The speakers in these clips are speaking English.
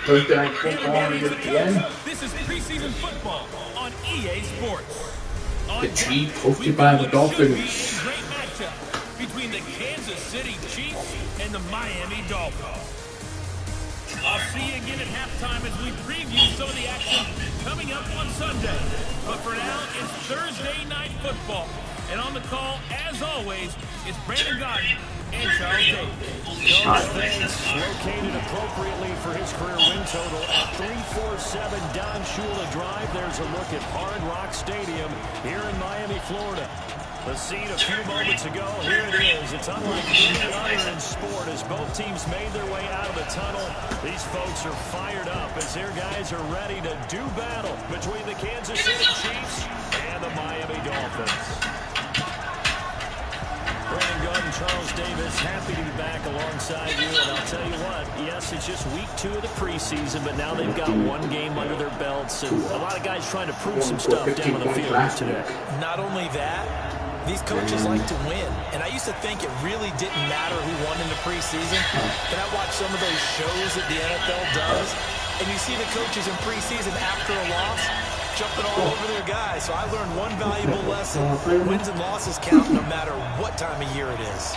Thursday Night Football on ESPN. This is preseason football on EA Sports. The Chief, hosted by the Dolphins. Great matchup between the Kansas City Chiefs and the Miami Dolphins. I'll see you again at halftime as we preview some of the action coming up on Sunday. But for now, it's Thursday Night Football. And on the call, as always, is Brandon Garden and Charles Davis. Located appropriately for his career win total at 347 Don Shula Drive. There's a look at Hard Rock Stadium here in Miami, Florida. The scene a few moments ago, here it is. It's unlike any other in sport as both teams made their way out of the tunnel. These folks are fired up as their guys are ready to do battle between the Kansas City Chiefs and the Miami Dolphins. Brandon Garden, Charles Davis, happy to be back alongside you. And I'll tell you what, yes, it's just week 2 of the preseason, but now they've got one game under their belts. And a lot of guys trying to prove some stuff down on the field today. Not only that, these coaches like to win. And I used to think it really didn't matter who won in the preseason. But I watch some of those shows that the NFL does, and you see the coaches in preseason after a loss jumping all over their guys. So I learned one valuable lesson. Wins and losses count no matter what time of year it is.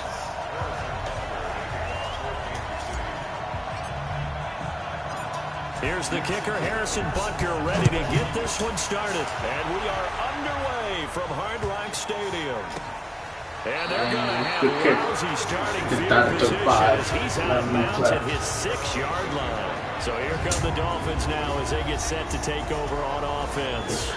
Here's the kicker, Harrison Butker, ready to get this one started. And we are underway from Hard Rock Stadium. And they're going to have lousy starting field position as he's out of bounds at his 6-yard line. So here come the Dolphins now as they get set to take over on offense.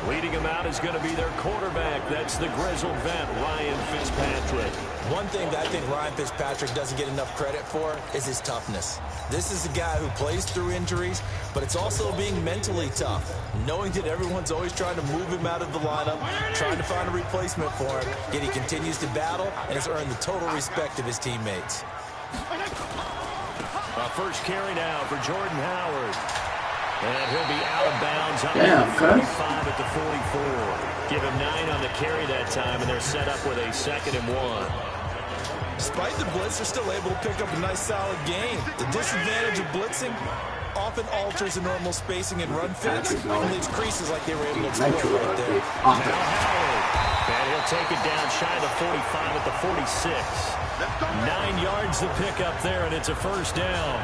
Leading them out is going to be their quarterback. That's the grizzled vet, Ryan Fitzpatrick. One thing that I think Ryan Fitzpatrick doesn't get enough credit for is his toughness. This is a guy who plays through injuries, but it's also being mentally tough, knowing that everyone's always trying to move him out of the lineup, trying to find a replacement for him, yet he continues to battle and has earned the total respect of his teammates. First carry now for Jordan Howard. And he'll be out of bounds up to the 45 at the 44. Give him 9 on the carry that time, and they're set up with a 2nd and 1. Despite the blitz, they're still able to pick up a nice, solid gain. The disadvantage of blitzing often alters the normal spacing and run fits and leaves creases like they were able to exploit right there. Now Howard. And he'll take it down shy of the 45 at the 46. 9 yards to pick up there, and it's a first down.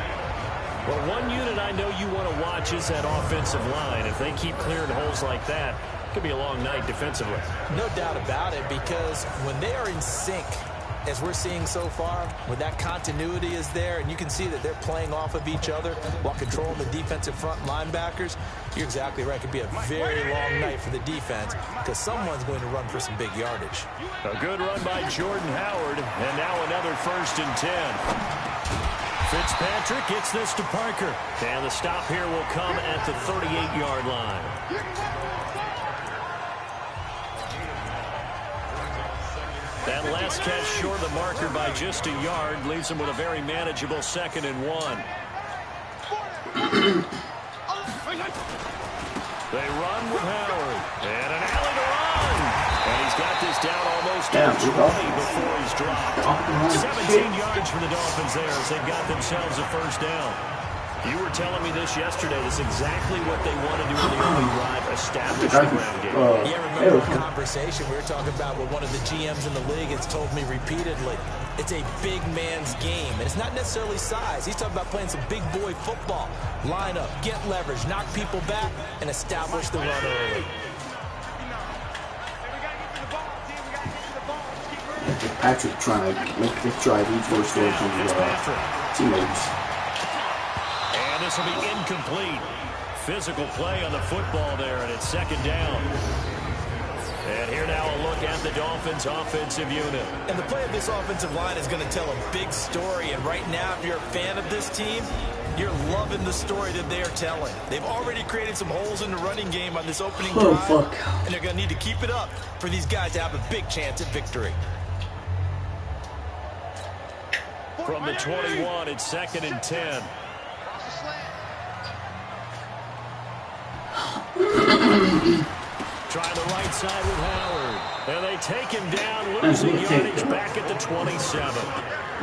Well, one unit I know you want to watch is that offensive line. If they keep clearing holes like that, it could be a long night defensively. No doubt about it, because when they are in sync, as we're seeing so far, when that continuity is there and you can see that they're playing off of each other while controlling the defensive front linebackers, you're exactly right. It could be a very long night for the defense because someone's going to run for some big yardage. A good run by Jordan Howard, and now another 1st and 10. Fitzpatrick gets this to Parker, and the stop here will come at the 38-yard line. That last catch short of the marker by just a yard leaves him with a very manageable 2nd and 1. They run with Howard. And an alley to run. And he's got this down almost to 20 before he's dropped. 17 yards for the Dolphins there as they've got themselves a first down. You were telling me this yesterday. This is exactly what they want to do in the early drive, establish the ground game. Yeah, remember the conversation we were talking about with one of the GMs in the league has told me repeatedly, it's a big man's game. And it's not necessarily size. He's talking about playing some big boy football. Line up, get leverage, knock people back, and establish the run early. Patrick trying to make this drive each first goal to teammates. This will be incomplete. Physical play on the football there, and it's 2nd down. And here now a look at the Dolphins' offensive unit. And the play of this offensive line is going to tell a big story. And right now, if you're a fan of this team, you're loving the story that they are telling. They've already created some holes in the running game on this opening drive. And they're going to need to keep it up for these guys to have a big chance at victory. From the 21, it's 2nd and 10. Try the right side with Howard. And they take him down, losing yardage back at the 27.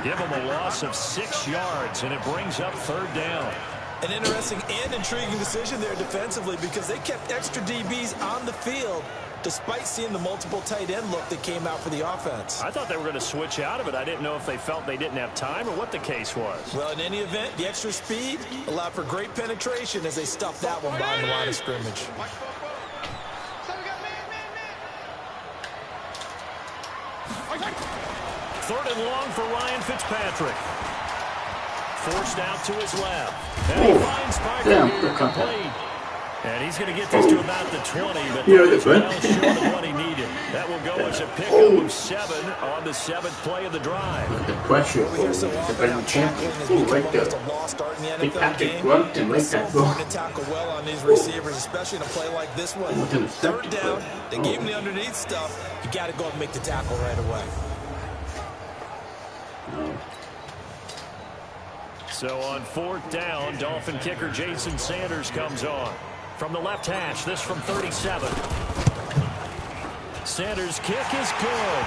Give him a loss of 6 yards, and it brings up 3rd down. An interesting and intriguing decision there defensively because they kept extra DBs on the field despite seeing the multiple tight end look that came out for the offense. I thought they were going to switch out of it. I didn't know if they felt they didn't have time or what the case was. Well, in any event, the extra speed allowed for great penetration as they stuffed that one behind the line of scrimmage. Third and long for Ryan Fitzpatrick. Forced out to his left. And he finds Parker complete. And he's going to get this to about the 20, but that's well short of what he needed. That will go as a pickup of 7 on the 7th play of the drive. The pressure for the Premier Champion. Right there. Big Patrick grunt and make that go. To tackle well on these receivers, especially in a play like this one. Third down, they gave him the underneath stuff. You got to go and make the tackle right away. So on 4th down, Dolphin kicker Jason Sanders comes on. From the left hash, this from 37. Sanders' kick is good.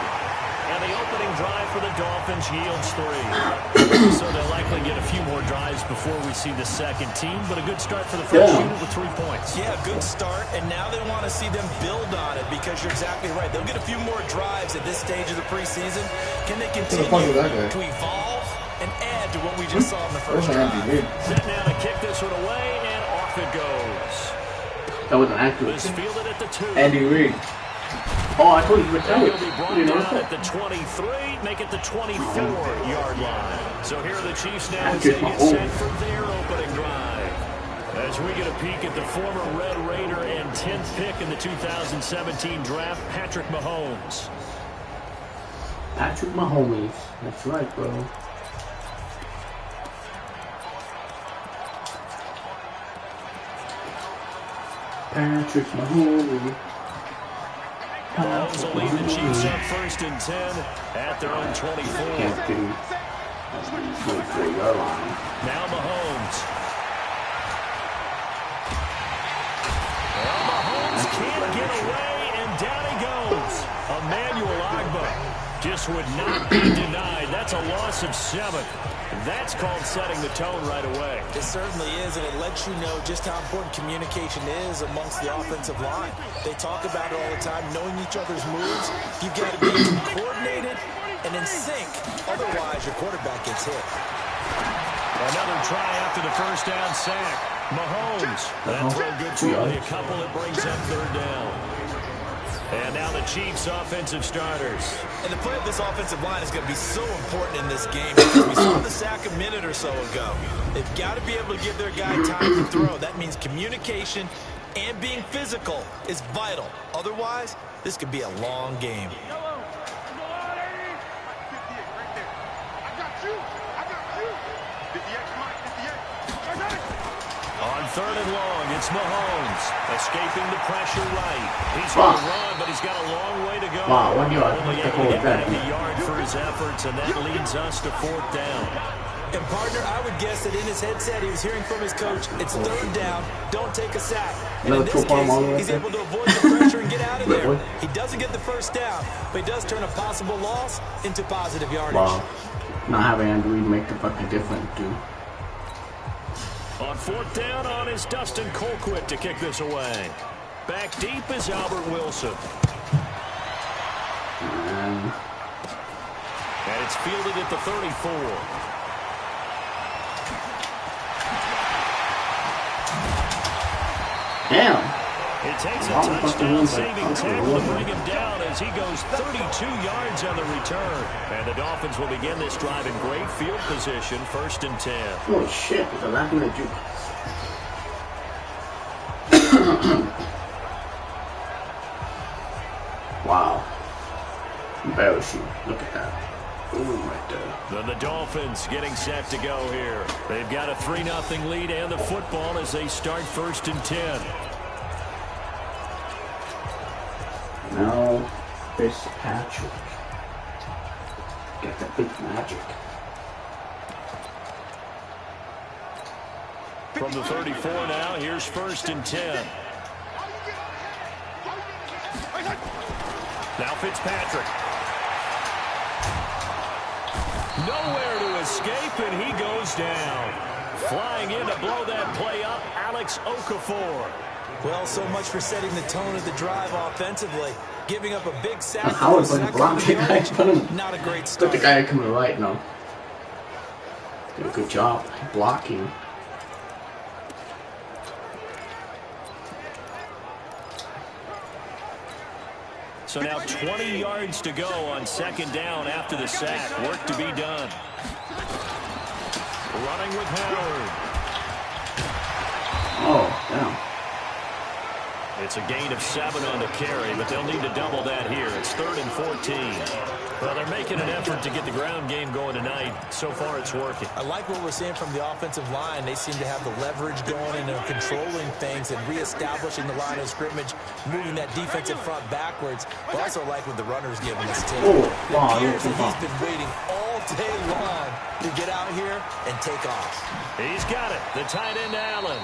And the opening drive for the Dolphins yields 3. So they'll likely get a few more drives before we see the second team, but a good start for the first unit with 3 points. Yeah, good start, and now they want to see them build on it because you're exactly right. They'll get a few more drives at this stage of the preseason. Can they continue to evolve and add to what we just saw in the first drive? Set now to kick this one away, and off it goes. That was an accurate. Let's field it at the 2. Andy Reid. Oh, I thought you were telling He'll be brought down at the 23, make it the 24-yard line. So here are the Chiefs now as they get set for their opening drive. As we get a peek at the former Red Raider and 10th pick in the 2017 draft, Patrick Mahomes. Patrick Mahomes. That's right, bro. Patrick Mahomes. Mahomes will lead the Chiefs up 1st and 10 at their own 24. Can't do 24-yard line. Now Mahomes. Well, Mahomes can't get away, and down he goes. Emmanuel Ogbah just would not be denied. That's a loss of 7. That's called setting the tone right away. It certainly is, and it lets you know just how important communication is amongst the offensive line. They talk about it all the time, knowing each other's moves. You've got to be coordinated and in sync. Otherwise, your quarterback gets hit. Another try after the first down sack. Mahomes. That throw good for only a couple. It brings up 3rd down. And now the Chiefs' offensive starters. And the play of this offensive line is going to be so important in this game because we saw the sack a minute or so ago. They've got to be able to give their guy time to throw. That means communication and being physical is vital. Otherwise, this could be a long game. On 3rd and long, it's Mahomes escaping the pressure right. He's going to run, but he's got a long way to go. Wow, 1 yard. Only able to get back a yard for his efforts, and that leads us to 4th down. And, partner, I would guess that in his headset he was hearing from his coach, it's 3rd down, don't take a sack. And in this case, he's able to avoid the pressure and get out of there. He doesn't get the first down, but he does turn a possible loss into positive yardage. Wow. Not having Andy Reid make the fucking difference, dude. On 4th down on is Dustin Colquitt to kick this away. Back deep is Albert Wilson. And it's fielded at the 34. Damn. It takes a touchdown-saving tackle to bring him down as he goes 32 yards on the return. And the Dolphins will begin this drive in great field position, 1st and 10. Oh, shit. They're laughing at you. Wow. Embarrassing. Look at that. Boom right there. Then the Dolphins getting set to go here. They've got a 3-0 lead and the football as they start 1st and 10. Now, Fitzpatrick. Get the big magic. From the 34 now, here's 1st and 10. Now Fitzpatrick. Nowhere to escape, and he goes down. Flying in to blow that play up, Alex Okafor. Well, so much for setting the tone of the drive offensively. Giving up a big sack. How was going to block the guy? Not a great start. But the guy coming right now. Did a good job blocking. So now 20 yards to go on second down after the sack. Work to be done. Running with Howard. Oh, damn. It's a gain of 7 on the carry, but they'll need to double that here. It's 3rd and 14. Well, they're making an effort to get the ground game going tonight. So far, it's working. I like what we're seeing from the offensive line. They seem to have the leverage going and are controlling things and reestablishing the line of scrimmage, moving that defensive front backwards. But I also like what the runner's giving us, too. Oh, wow, it appears that he's been waiting all day long to get out here and take off. He's got it. The tight end, Allen.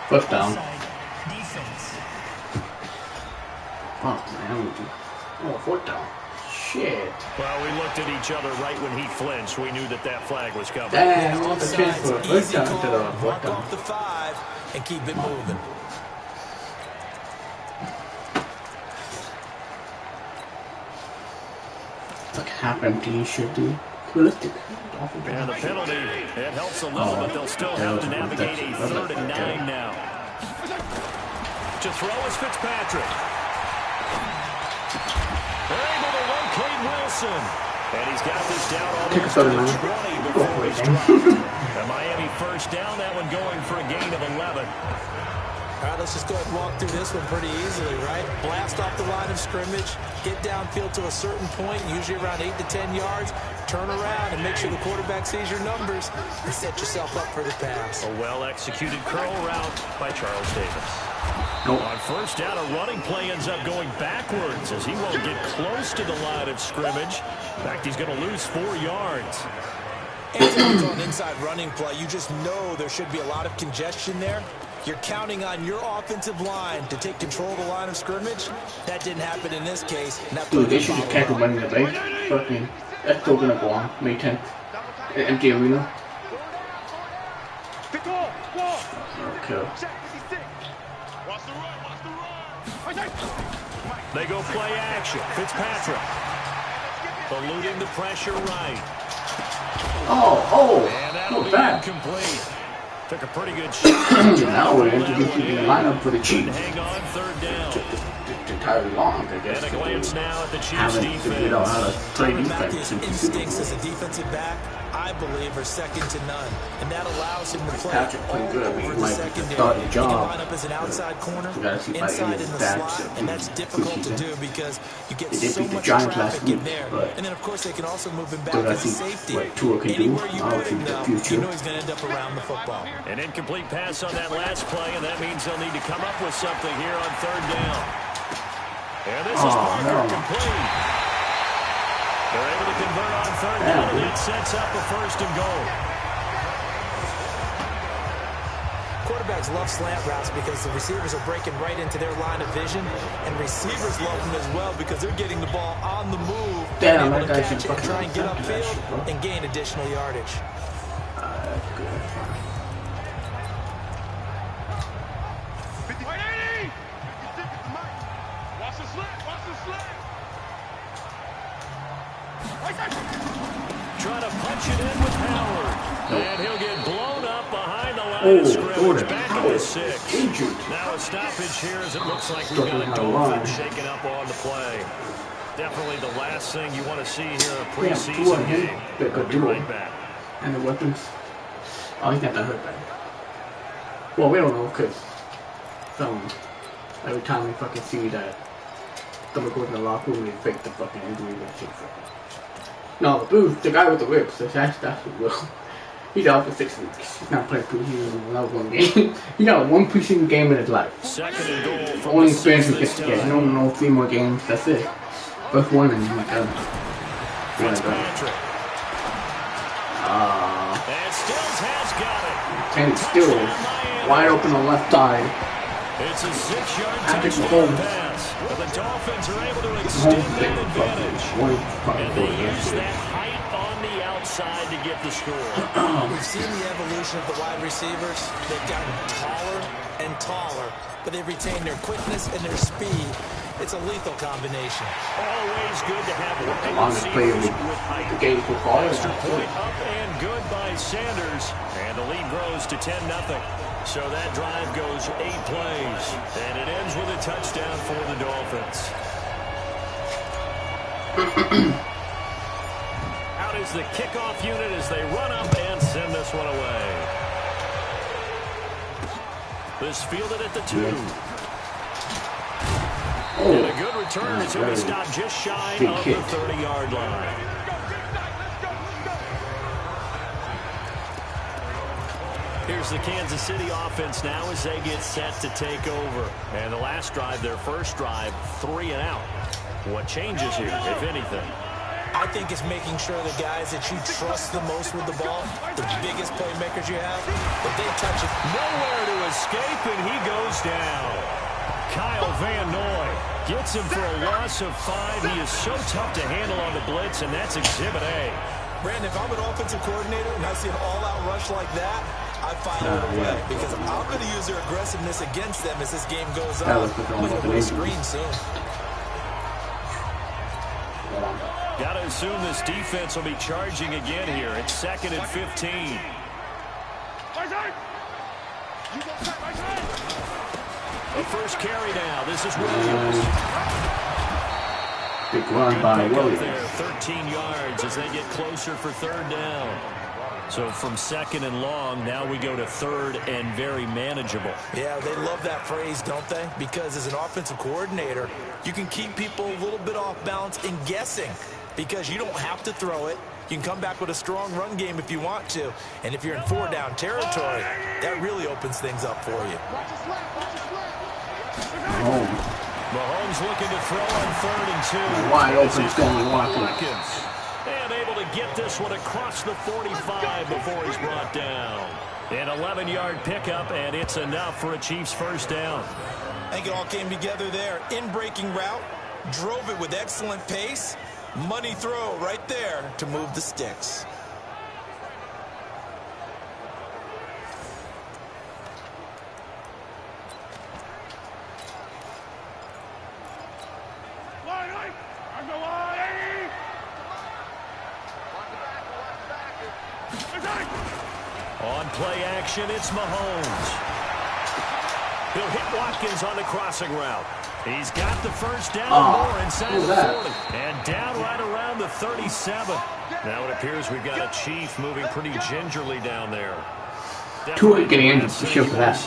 First down. Oh, man. Oh, 4th down. Shit. Well, we looked at each other right when he flinched. We knew that that flag was coming. Damn, off the chance for a 1st down to the 4th Walk down. off the 5 and keep it moving. Like half empty should be realistic. And the penalty, it helps a little, but they'll still have to navigate a 3rd and 9 now. To throw is Fitzpatrick. They're able to locate Wilson. And he's got this down almost to the 20 before he's dropped. The Miami 1st down, that one going for a gain of 11. All right, let's just go ahead and walk through this one pretty easily, right? Blast off the line of scrimmage, get downfield to a certain point, usually around 8 to 10 yards, turn around and make sure the quarterback sees your numbers and set yourself up for the pass. A well-executed curl route by Charles Davis. Nope. On 1st down, a running play ends up going backwards as he won't get close to the line of scrimmage. In fact, he's going to lose 4 yards. Anytime it's on an inside running play, you just know there should be a lot of congestion there. You're counting on your offensive line to take control of the line of scrimmage. That didn't happen in this case. Dude, they should just tackle money in the bank. Fucking, that's still gonna go on May 10th. Empty arena. Okay. They go play action. Fitzpatrick. Eluding the pressure right. Oh, And that'll not be bad. incomplete. Took a pretty good shot. Now we're introducing the lineup for the Chiefs. Hang on 3rd down. It's entirely long, I guess. And a glance now at the Chiefs Haven't defense. figured out how to play defense His since the Super instincts Bowl. as a defensive back, I believe, are second to none. And that allows him to play Patrick playing good. I mean, over he the might be the secondary. starting He can job. line up as an outside corner, We gotta see if I inside can in get the stats slot, and that's difficult to do because you get They did so beat the much Giants traffic last in week, there. but And then, of course, they can also move him back But I as a think safety. what Tua can do, Anywhere you I'll put see him, the though, future. you know he's going to end up around the football. An incomplete pass on that last play, and that means they'll need to come up with something here on 3rd down. And this is Parker complete. They're able to convert on 3rd down, and that sets up a 1st and goal. Quarterbacks love slant routes because the receivers are breaking right into their line of vision, and receivers love them as well because they're getting the ball on the move, Damn, able that to guy should catch it and fucking try and get intercept that shit, upfield bro. and gain additional yardage. That's good. Trying to punch it in with Howard. And he'll get blown up behind the line of scrimmage. Back at the 6. Injured. Now a stoppage here as it looks like we've got a Dolphin shaking up on the play. Definitely the last thing you want to see here in a preseason game. We'll be right back. And the weapons. Oh, he's not that hurt bad. Well, we don't know because every time we fucking see that someone goes in the locker room, they fake the fucking injury and shit. No, the guy with the ribs, that's what will. He's out for 6 weeks. He's not playing preseason. That was one game. He got 1 preseason game in his life. 2nd and goal from Only the experience 6 he gets this to get. time. No 3 more games. That's it. First one and like Fitzpatrick. And Stills has got it. And still wide open on the left side. It's a 6-yard Patrick touchdown Mahomes. pass. But the Dolphins are able to extend that advantage. And they use that height on the outside to get the score. We've seen the evolution of the wide receivers. They've gotten taller and taller, but they've retained their quickness and their speed. It's a lethal combination. Always good to have wide Longest play receivers of with height. the game so far. Extra point up and good by Sanders. And the lead grows to 10-0. So that drive goes 8 plays. And it ends with a touchdown for the Dolphins. Out is the kickoff unit as they run up and send this one away. This fielded at the 2. And a good return as he'll be stopped just shy of the 30-yard line. Here's the Kansas City offense now as they get set to take over. And the last drive, their first drive, 3 and out. What changes here, if anything? I think it's making sure the guys that you trust the most with the ball, the biggest playmakers you have, that they touch it. Nowhere to escape, and he goes down. Kyle Van Noy gets him for a loss of 5. He is so tough to handle on the blitz, and that's Exhibit A. Brandon, if I'm an offensive coordinator and I see an all-out rush like that, I file it away because I'm going to use their aggressiveness against them as this game goes on. I'm going to put a screen soon. Got to assume this defense will be charging again here. It's 2nd and 15. The first carry now. This is Williams. Big run by Williams. There, 13 yards as they get closer for 3rd down. So from 2nd and long, now we go to 3rd and very manageable. Yeah, they love that phrase, don't they? Because as an offensive coordinator, you can keep people a little bit off balance and guessing because you don't have to throw it. You can come back with a strong run game if you want to. And if you're in 4-down territory, that really opens things up for you. Mahomes looking to throw on 3rd and 2. Wide open, Stanley Watkins. And able to get this one across the 45 before he's brought down. An 11-yard pickup, and it's enough for a Chiefs first down. I think it all came together there. In-breaking route, drove it with excellent pace. Money throw right there to move the sticks. On play action, it's Mahomes. He'll hit Watkins on the crossing route. He's got the first down, more inside the 40. And down right around the 37. Now it appears we've got a Chief moving pretty gingerly down there. Two getting injured for sure for that.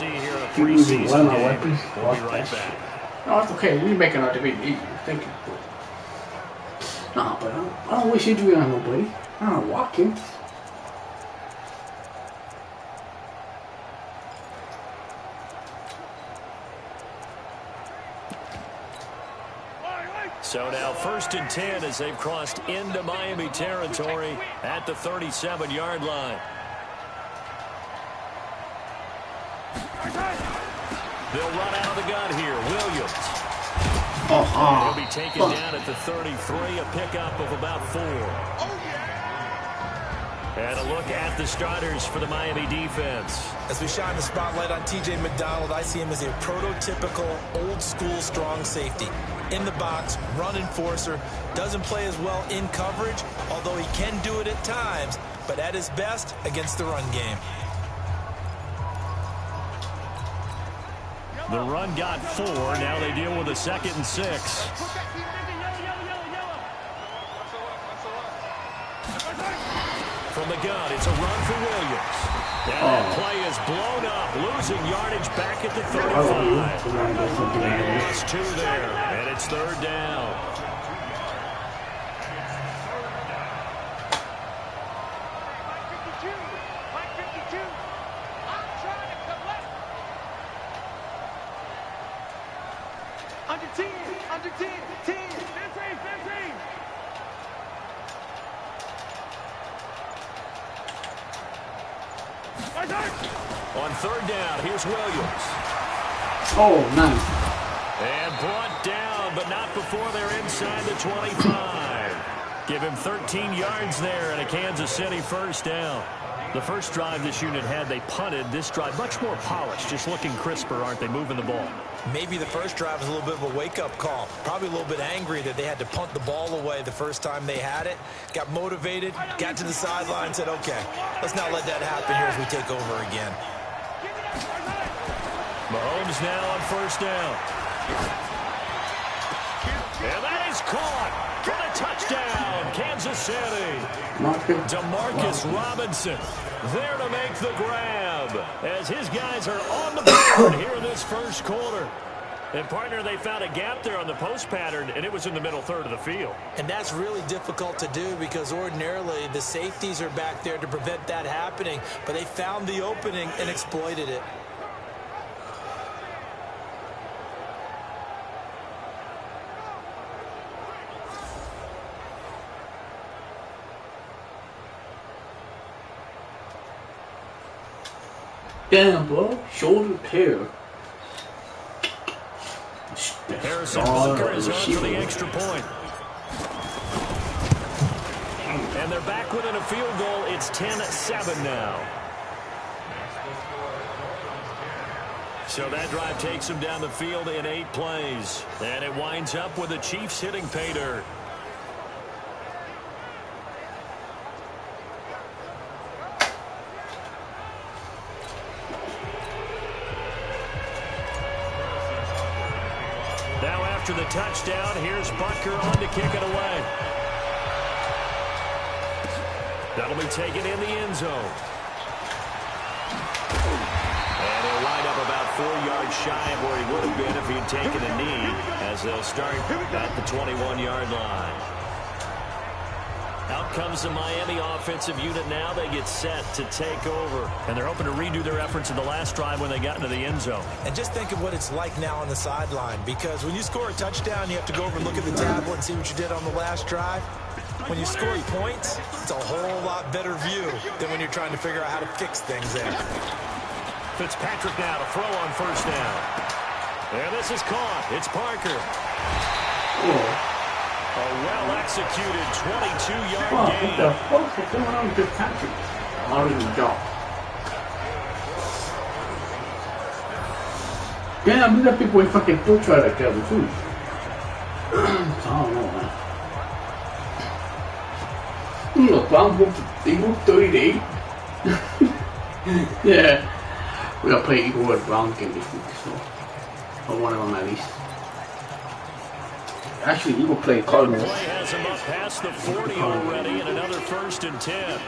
We'll Using one of my weapons. be right back. No, it's okay. We're making our debate easier. Thank you. Nah, but I don't wish injury on nobody. I don't know, Watkins. So now 1st and 10 as they've crossed into Miami territory at the 37-yard line. They'll run out of the gun here. Williams. He'll be taken down at the 33, a pickup of about 4. And a look at the starters for the Miami defense. As we shine the spotlight on T.J. McDonald, I see him as a prototypical old-school strong safety. In the box, run enforcer, doesn't play as well in coverage, although he can do it at times, but at his best against the run game. The run got 4. Now they deal with a 2nd and 6. From the gun, it's a run for Williams. And that play is blown up, losing yardage back at the 35. Lost 2 there, and it's 3rd down. Under 10, 10, 15. On 3rd down, here's Williams. Oh, nice. And brought down, but not before they're inside the 25. Give him 13 yards there and a Kansas City first down. The first drive this unit had, they punted. This drive, much more polished, just looking crisper, aren't they, moving the ball? Maybe the first drive was a little bit of a wake-up call. Probably a little bit angry that they had to punt the ball away the first time they had it. Got motivated, got to the sideline, said, okay, let's not let that happen here as we take over again. Mahomes now on first down. And that is caught for the touchdown, Kansas City. Demarcus Robinson there to make the grab as his guys are on the board here in this first quarter. And, partner, they found a gap there on the post pattern, and it was in the middle third of the field. And that's really difficult to do because ordinarily the safeties are back there to prevent that happening. But they found the opening and exploited it. Damn, bro. Shoulder tear. Harrison Butker is on for the extra point. And they're back within a field goal. It's 10-7 now. So that drive takes them down the field in 8 plays. And it winds up with the Chiefs hitting pay dirt. Now after the touchdown, here's Butker on to kick it away. That'll be taken in the end zone. And he'll wind up about 4 yards shy of where he would have been if he'd taken a knee, as they'll start at the 21-yard line. Out comes the Miami offensive unit now. They get set to take over. And they're hoping to redo their efforts in the last drive when they got into the end zone. And just think of what it's like now on the sideline, because when you score a touchdown, you have to go over and look at the tablet and see what you did on the last drive. When you score points, it's a whole lot better view than when you're trying to figure out how to fix things there. Fitzpatrick now to throw on first down. And this is caught. It's Parker. A well-executed 22-yard gain. What the fuck is going on with Fitzpatrick? How did he jump? Damn, these are people with fucking foot try to kill the too. I don't know, man. Look, Eagle 38. Yeah. We gotta play Eagle with Browns game this week, so. Or one of them at least. Actually, Eagle played Cardinals. Play has him up past the 40 already, and another 1st and 10.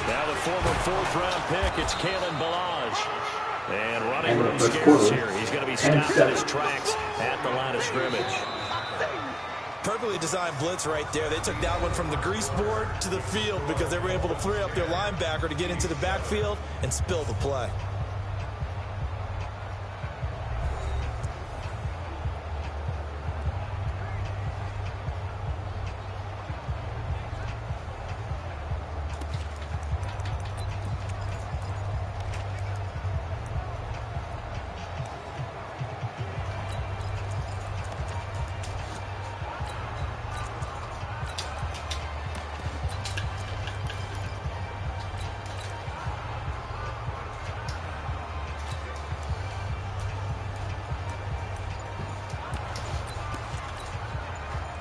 Now the former 4th-round pick, it's Kalen Ballage. And running room scarce here. He's going to be stopped in his tracks at the line of scrimmage. Perfectly designed blitz right there. They took that one from the grease board to the field because they were able to free up their linebacker to get into the backfield and spill the play.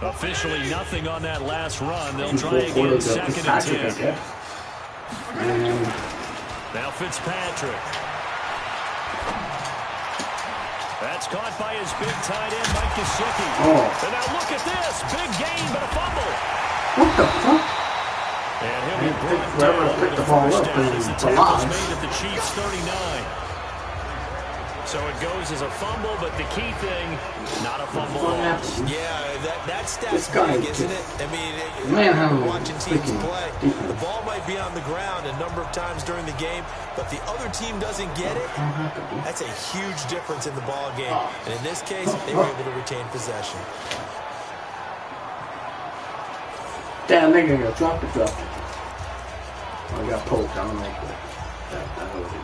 Officially nothing on that last run. They'll try again, 2nd and 10. Now Fitzpatrick. That's caught by his big tight end, Mike Gesicki. And now look at this. Big gain, but a fumble. What the fuck? And he'll be brought down with the first down as the tackle's made at the Chiefs' 39. So it goes as a fumble, but the key thing, not a fumble loss. Yeah, that stat's big, isn't it? I mean, watching teams play, the ball might be on the ground a number of times during the game, but the other team doesn't get it. That's a huge difference in the ball game. And in this case, they were able to retain possession. Damn, they're going to drop it. Oh, I got poked. I don't know if that was it.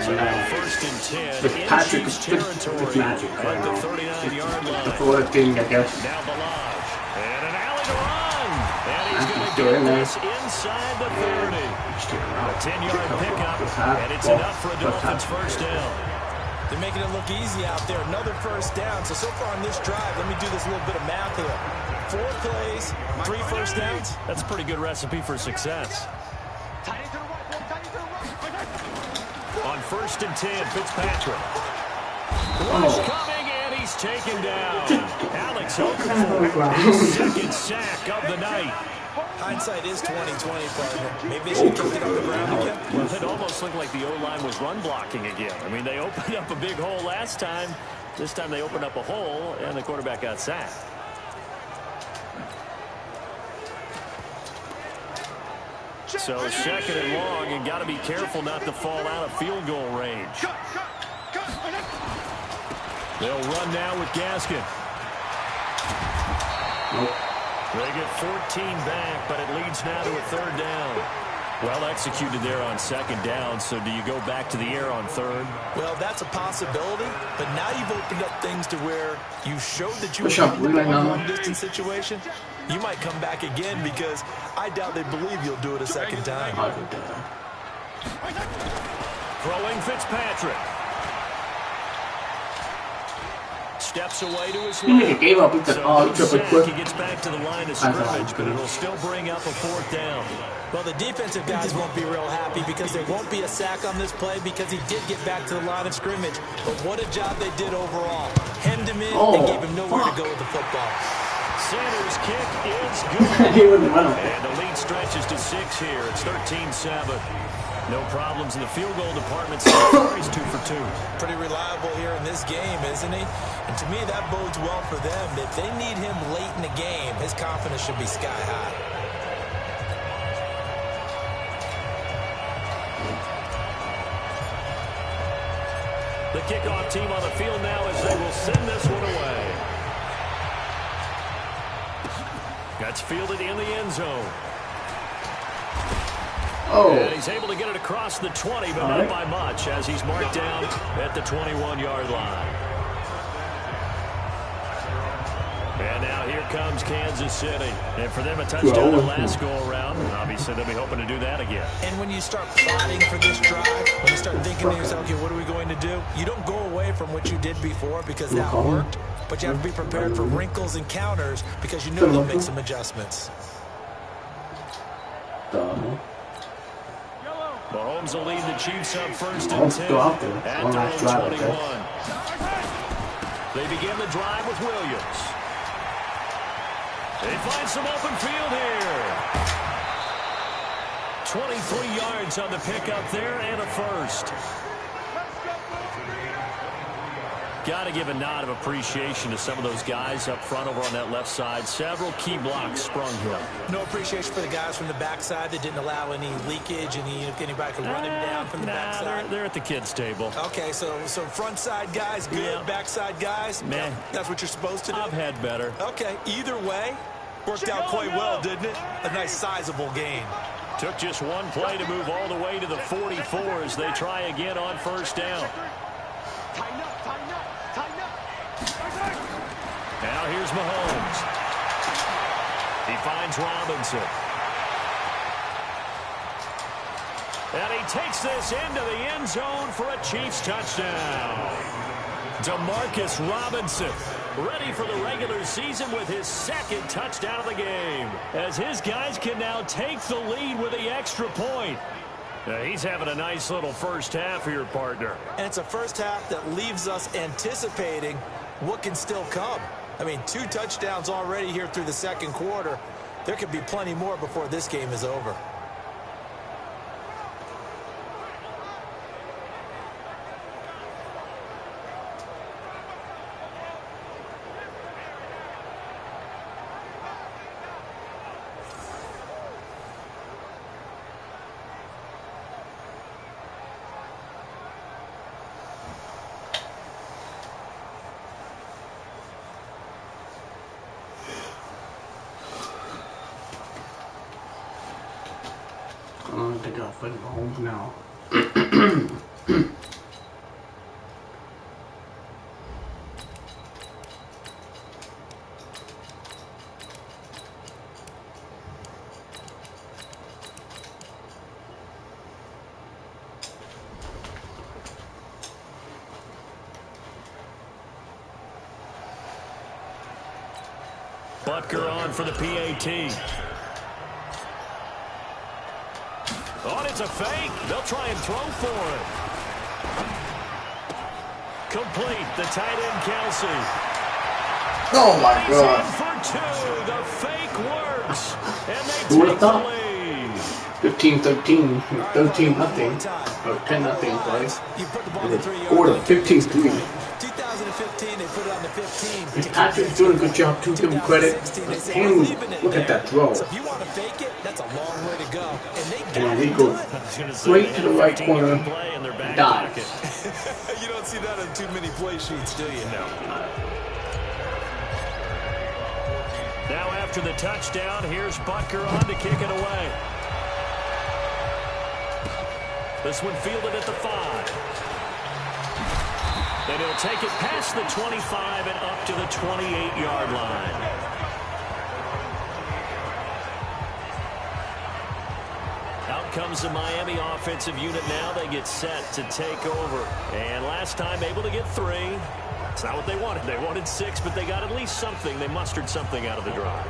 So now first and 10 in Patrick Chiefs is territory magic right at the now. 39-yard line. The Florida thing, I guess. Now Balaj. And an alley to run. And he's going to do it, get man. this inside the 30. A 10-yard pickup, and it's enough for a Dolphins first down. They're making it look easy out there. Another first down. So far on this drive, let me do this little bit of math here. 4 plays, 3 first downs. That's a pretty good recipe for success. On first and 10, Fitzpatrick. Rush coming, and he's taken down. Alex Okafor, his second sack of the night. Hindsight is 20/20, partner. Maybe they should kick it on the ground again. Well, it almost looked like the O-line was run blocking again. I mean, they opened up a big hole last time. This time they opened up a hole, and the quarterback got sacked. So second and long, and got to be careful not to fall out of field goal range. They'll run now with Gaskin. They get 14 back, but it leads now to a third down. Well executed there on second down, so do you go back to the air on third? Well, that's a possibility, but now you've opened up things to where you showed that you were in a long-distance situation. You might come back again because I doubt they believe you'll do it a second time. Throwing Fitzpatrick. Steps away to his left. Gave up with the He gets back to the line of scrimmage, but it'll still bring up a fourth down. Well, the defensive guys won't be real happy because there won't be a sack on this play because he did get back to the line of scrimmage. But what a job they did overall. Hemmed him in and gave him nowhere to go with the football. Center's kick is good. And the lead stretches to 6 here. It's 13-7. No problems in the field goal department. So far, he's 2 for 2. Pretty reliable here in this game, isn't he? And to me, that bodes well for them. If they need him late in the game, his confidence should be sky high. The kickoff team on the field now as they will send this one away. That's fielded in the end zone. And he's able to get it across the 20, but not by much as he's marked down at the 21-yard line. And now here comes Kansas City. And for them, a touchdown their last go-around. Obviously, they'll be hoping to do that again. And when you start plotting for this drive, when you start thinking to yourself, okay, what are we going to do? You don't go away from what you did before because that worked. But you have to be prepared for wrinkles and counters because you know they'll make some adjustments. Mahomes will lead the Chiefs up first and 10 at their own 21. They begin the drive with Williams. They find some open field here. 23 yards on the pickup there and a first. Got to give a nod of appreciation to some of those guys up front over on that left side. Several key blocks sprung here. No appreciation for the guys from the backside that didn't allow any leakage and anybody could run him down from the backside. They're at the kids' table. Okay, so front side guys good, backside guys, man, that's what you're supposed to do. I've had better. Okay, either way, worked out quite well, didn't it? A nice sizable gain. Took just one play to move all the way to the 44 as they try again on first down. Now here's Mahomes. He finds Robinson. And he takes this into the end zone for a Chiefs touchdown. Demarcus Robinson, ready for the regular season with his second touchdown of the game, as his guys can now take the lead with the extra point. Now he's having a nice little first half here, partner. And it's a first half that leaves us anticipating what can still come. I mean, 2 touchdowns already here through the second quarter. There could be plenty more before this game is over. I don't think I'll fit Mahomes now. Butker on for the PAT. Oh, and it's a fake. They'll try and throw for it. Complete. The tight end, Kelsey. Oh my He's God. in for 2. The fake works. And they Who would have take the thought? lead. 15-13, 13-0, or 10-0, sorry. And they scored a 15-3. 2015, they put it on the 15. Patrick's doing a good job too, give him credit. And look at that throw. So if you want to fake it, that's a long way to go. And he goes straight to the right corner, dives. You don't see that in too many play sheets, do you? No. Now after the touchdown, here's Butker on to kick it away. This one fielded at the 5. Then he'll take it past the 25 and up to the 28-yard line. Out comes the Miami offensive unit now. They get set to take over. And last time able to get 3. It's not what they wanted. They wanted 6, but they got at least something. They mustered something out of the drive.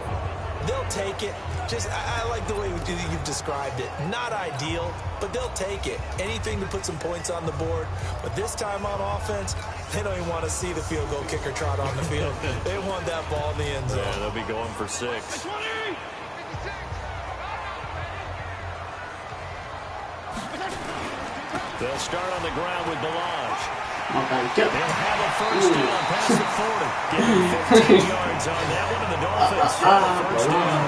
They'll take it. I like the way you've described it. Not ideal, but they'll take it. Anything to put some points on the board. But this time on offense, they don't even want to see the field goal kicker trot on the field. They want that ball in the end zone. Yeah, they'll be going for 6. They'll start on the ground with Balaj. They'll have a first down past the 40. Getting 15 yards on that one, and the Dolphins have a first down.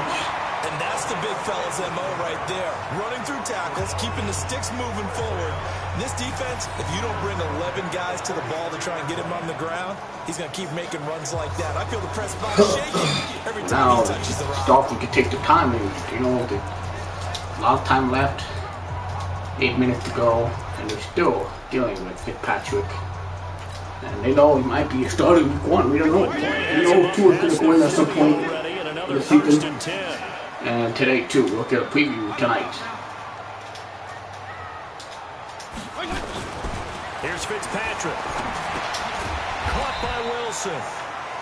And that's the big fella's MO right there. Running through tackles, keeping the sticks moving forward. This defense, if you don't bring 11 guys to the ball to try and get him on the ground, he's going to keep making runs like that. I feel the press box shaking every time he touches the rock. Dolphins can take the time, a lot of time left. 8 minutes to go, and they're still dealing with Fitzpatrick. And they know he might be starting week 1. We don't know. We know Tua's going to go in at some point in the season. And today, too. We'll get a preview tonight. Here's Fitzpatrick. Caught by Wilson.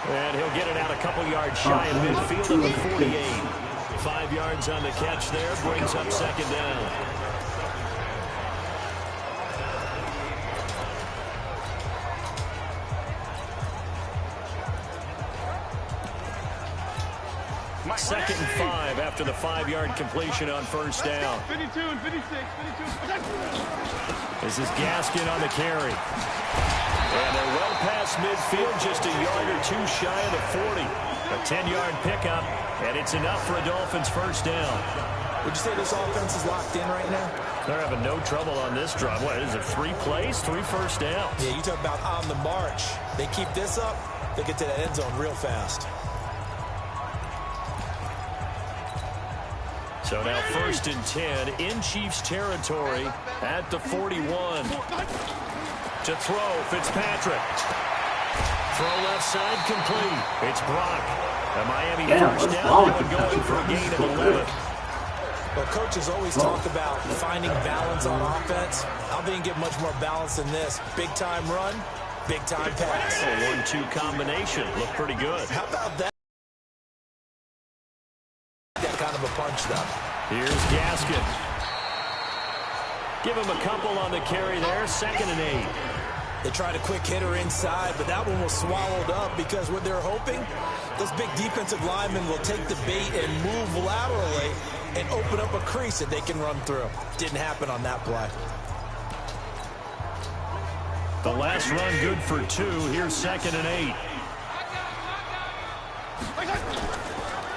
And he'll get it out a couple yards shy of midfield at the 48. 5 yards on the catch there. Brings up second down. Second and 5 after the 5-yard completion on first down. 52 and 56. This is Gaskin on the carry. And they're well past midfield, just a yard or 2 shy of the 40. A 10-yard pickup, and it's enough for a Dolphins first down. Would you say this offense is locked in right now? They're having no trouble on this drive. What is it, 3 plays, 3 first downs? Yeah, you talk about on the march. They keep this up, they get to the end zone real fast. So now 1st and 10 in Chiefs territory at the 41. To throw, Fitzpatrick. Throw left side complete. It's Brock. A Miami first down. They would go in for a gain of 11. Well, coaches always talk about finding balance on offense. I don't think you get much more balance than this. Big-time run, big-time pass. A 1-2 combination. Looked pretty good. How about that? That kind of a punch, though. Here's Gaskin. Give him a couple on the carry there. 2nd and 8. They tried a quick hitter inside, but that one was swallowed up because what they're hoping, those big defensive linemen will take the bait and move laterally and open up a crease that they can run through. Didn't happen on that play. The last run good for 2. Here's 2nd and 8.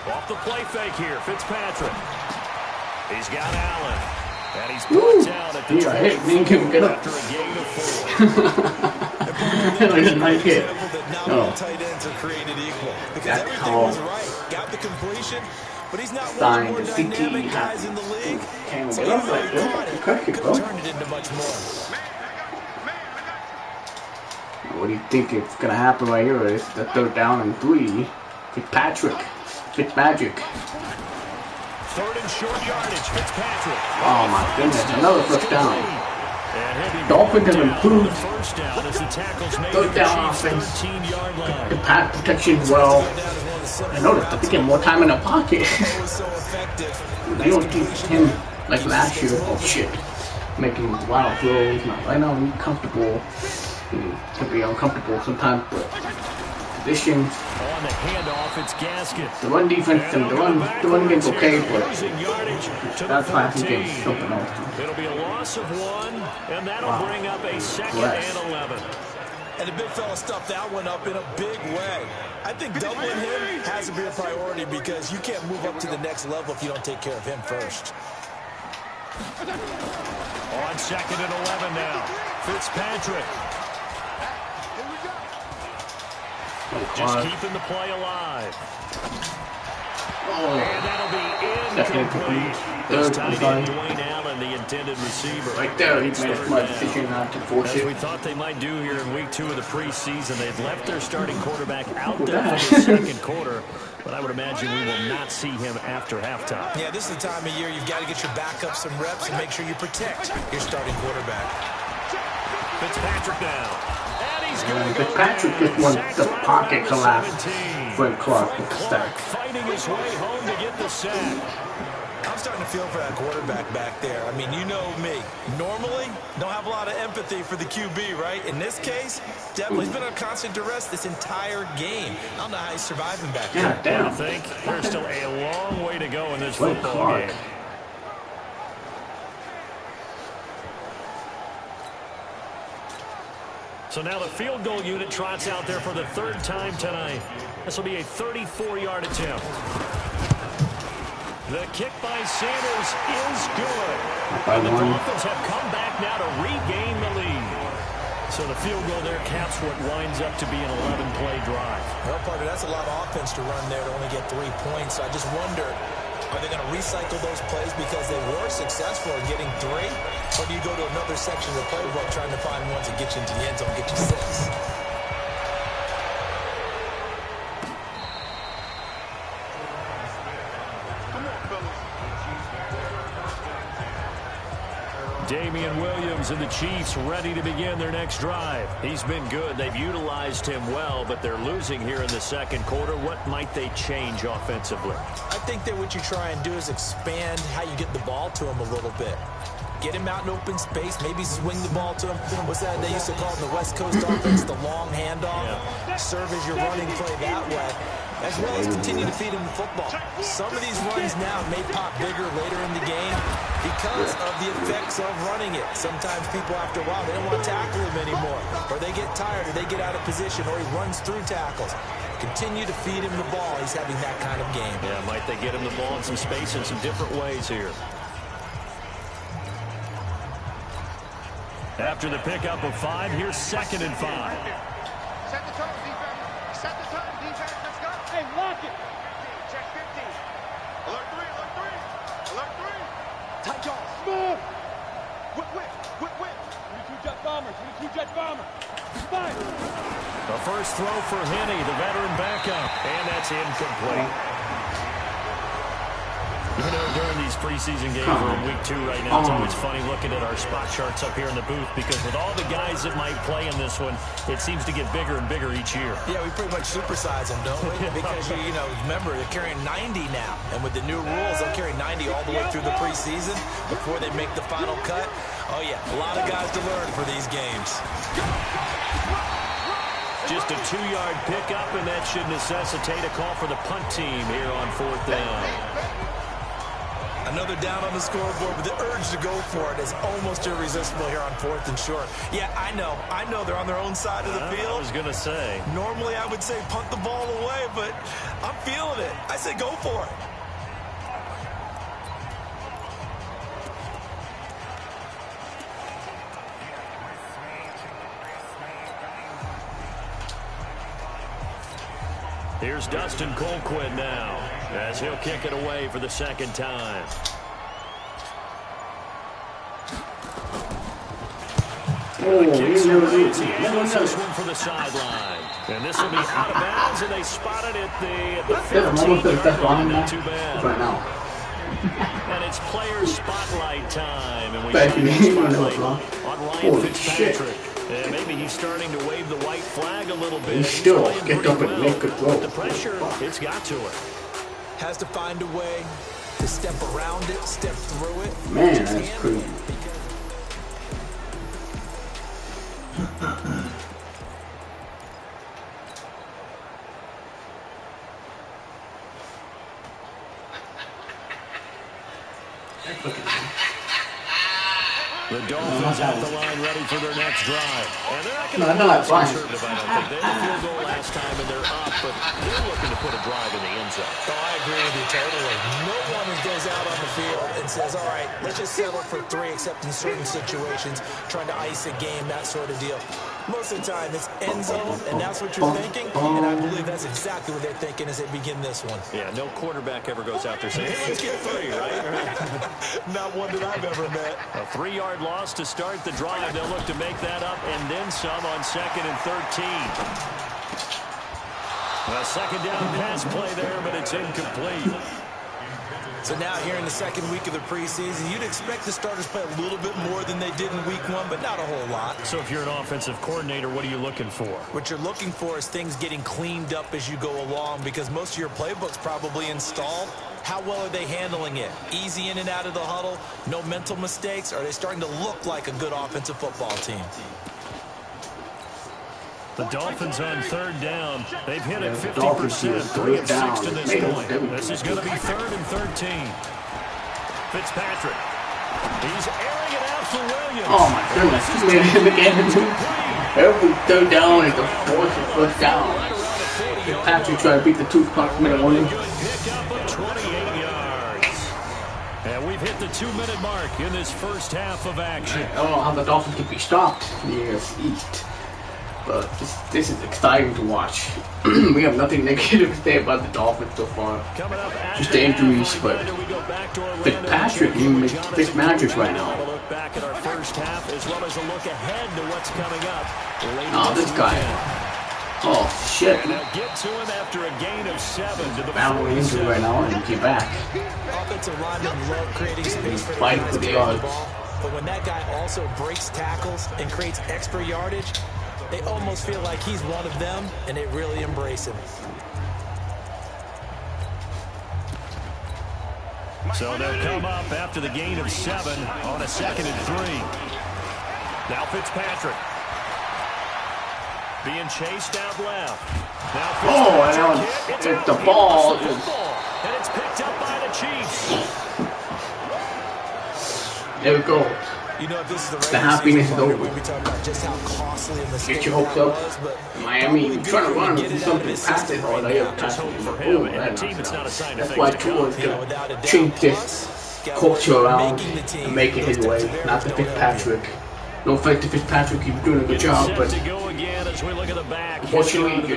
Off the play fake here, Fitzpatrick. He's got Allen. And he's brought down at the 24 after a gain of 4. That was a nice hit. Not all tight ends are created equal. Because everything was right. Got the completion, but he's not one of the more dynamic guys in the league. So even though he caught it, could have turned it into much more. What do you think is going to happen right here? It's the 3rd down and 3. Fitzpatrick. 3rd and short yardage, Fitzpatrick. Oh my goodness, another first down. Dolphins have improved. First down as the tackles made 3rd down offense. 13-yard line. The pass protection well. I noticed that they get more time in the pocket. They don't keep him like last year. Oh shit. Making wild throws. Now, right now, he's comfortable. He can be uncomfortable sometimes, but position. On the handoff, it's Gasket. The run defense and the run game's okay, but that's passing game's something else. It'll be a loss of 1, and that'll bring up a 2nd and 11. And the big fella stuffed that one up in a big way. I think doubling him has to be a priority because you can't move up to the next level if you don't take care of him first. On 2nd and 11 now. Fitzpatrick. Just keeping the play alive. And that'll be incomplete. This tight end, Dwayne Allen, the intended receiver. Right there, he made a smart decision not to force it. As we thought they might do here in week 2 of the preseason, they've left their starting quarterback out there for the second quarter. But I would imagine we will not see him after halftime. Yeah, this is the time of year you've got to get your backup some reps and make sure you protect your starting quarterback. Fitzpatrick now. Fitzpatrick just wants the pocket collapse. Frank Clark with the sack. Fighting his way home to get the sack. I'm starting to feel for that quarterback back there. I mean, you know me. Normally, don't have a lot of empathy for the QB, right? In this case, definitely he's been under constant duress this entire game. I don't know how he's surviving back there. Yeah, damn. I think there's still a long way to go in this football game. So now the field goal unit trots out there for the 3rd time tonight. This will be a 34-yard attempt. The kick by Sanders is good. And the Dolphins have come back now to regain the lead. So the field goal there caps what winds up to be an 11-play drive. Well, Parker, that's a lot of offense to run there to only get 3 points. So I just wonder, are they going to recycle those plays because they were successful in getting 3? Or do you go to another section of the playbook trying to find ones that get you into the end zone, get you 6? Damian Williams and the Chiefs ready to begin their next drive. He's been good. They've utilized him well, but they're losing here in the second quarter. What might they change offensively? I think that what you try and do is expand how you get the ball to him a little bit. Get him out in open space, maybe swing the ball to him. What's that they used to call in the West Coast offense, the long handoff? Yeah. Serve as your running play that way, as well as continue to feed him the football. Some of these runs now may pop bigger later in the game because of the effects of running it. Sometimes people, after a while, they don't want to tackle him anymore. Or they get tired, or they get out of position, or he runs through tackles. Continue to feed him the ball. He's having that kind of game. Yeah, might they get him the ball in some space in some different ways here. After the pickup of 5, here's 2nd and 5. Set the tone, defense. Set the tone, defense. Let's go. Hey, lock it. Check 15. Alert 3, alert 3. Alert 3. Tight jaw. Smooth. Whip. 22 jet bombers. 22 jet bomber. Fire. The first throw for Henney, the veteran backup. And that's incomplete. You know, during these preseason games, we're in week 2 right now. It's always funny looking at our spot charts up here in the booth because with all the guys that might play in this one, it seems to get bigger and bigger each year. Yeah, we pretty much supersize them, don't we? Because, you know, remember, they're carrying 90 now. And with the new rules, they'll carry 90 all the way through the preseason before they make the final cut. Oh, yeah, a lot of guys to learn for these games. Just a 2-yard pickup, and that should necessitate a call for the punt team here on 4th down. Another down on the scoreboard, but the urge to go for it is almost irresistible here on 4th and short. Yeah, I know they're on their own side of the field. I was going to say. Normally I would say punt the ball away, but I'm feeling it. I say go for it. Here's Dustin Colquitt now, as he'll kick it away for the 2nd time. This one for the sideline. And this will be out of bounds, and they spotted it at the 15-yard line. Not too bad. Right now. And it's player spotlight time. And we see the spotlight on Ryan Fitzpatrick. And maybe he's starting to wave the white flag a little bit. He still get up and make a throw. The pressure, it's got to him. Has to find a way to step around it, step through it. Man, that's crazy. The Dolphins at the line ready for their next drive. And they're not going to be conservative, I don't think. They had a field goal last time and they're up, but they're looking to put a drive in the end zone. Oh, I agree with you totally. No one goes out on the field and says, all right, let's just settle for 3, except in certain situations, trying to ice a game, that sort of deal. Most of the time, it's end zone, and that's what you're thinking, and I believe that's exactly what they're thinking as they begin this one. Yeah, no quarterback ever goes out there saying, hey, let's get 3, right? Not one that I've ever met. A 3-yard loss to start the drive. They'll look to make that up and then some on 2nd and 13. A second down pass play there, but it's incomplete. So now here in the second week of the preseason, you'd expect the starters play a little bit more than they did in week 1, but not a whole lot. So if you're an offensive coordinator, what are you looking for? What you're looking for is things getting cleaned up as you go along, because most of your playbook's probably installed. How well are they handling it? Easy in and out of the huddle? No mental mistakes? Are they starting to look like a good offensive football team? The Dolphins on 3rd down. They've hit it 50%, 3 of 6 to this point. This is going to be 3rd and 13. Fitzpatrick. He's airing it out for Williams. Oh my goodness, he's made it again. Every 3rd down is the 4th and 1st down. Fitzpatrick trying to beat the 2-minute warning. Good pickup of 28 yards. And we've hit the 2-minute mark in this first half of action. I don't know how the Dolphins can be stopped in the AFC East. But this is exciting to watch. We have nothing negative to say about the Dolphins so far. Just the injuries, but Fitzpatrick even makes Fitzmagic right now. Look back at our first half as well as a look ahead to what's coming up. Oh, this guy. Oh shit. They'll get to him after a gain of 7 to the battling injury right now and get back. Offensive linemen love creating space for fighting for the yards. But when that guy also breaks tackles and creates extra yardage, they almost feel like he's one of them, and they really embrace him. So they'll come up after the gain of 7 on a 2nd and 3. Now Fitzpatrick. Being chased out left. Now Fitzpatrick it's the ball. And it's picked up by the Chiefs. There we go. You know, if this is the happiness is over. We talk about just how costly a mistake get your hopes up. Miami trying to run do something past it or they have just hope for him and the team. It's not a sign of that's why Tua's gonna change this culture around and make it his way, not the Fitzpatrick. No offense to Fitzpatrick, he's doing a good job, but unfortunately, the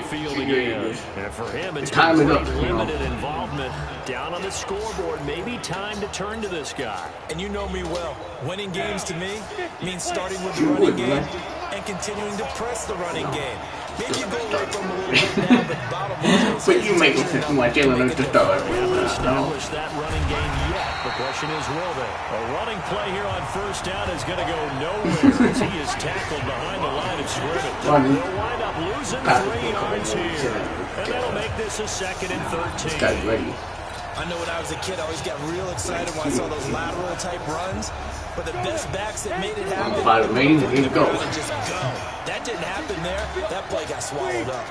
time is up. Limited involvement down on the scoreboard. Maybe time to turn to this guy. And you know me well. Winning games to me means starting with the running game and continuing to press the running game. Maybe you go away from a little bit now, but bottom line is... But you make it seem like Jalen Hurts to start. We haven't established that running game yet. The question is, will they? A running play here on 1st down is going to go nowhere as he is tackled behind the line of scrimmage. They'll wind up losing 3 yards here. And that'll make this a 2nd and 13. This guy's ready. I know when I was a kid, I always got real excited when I saw those lateral type runs. But the best backs that made it happen, 5 remaining, and here we go. Just go. That didn't happen there. That play got swallowed up.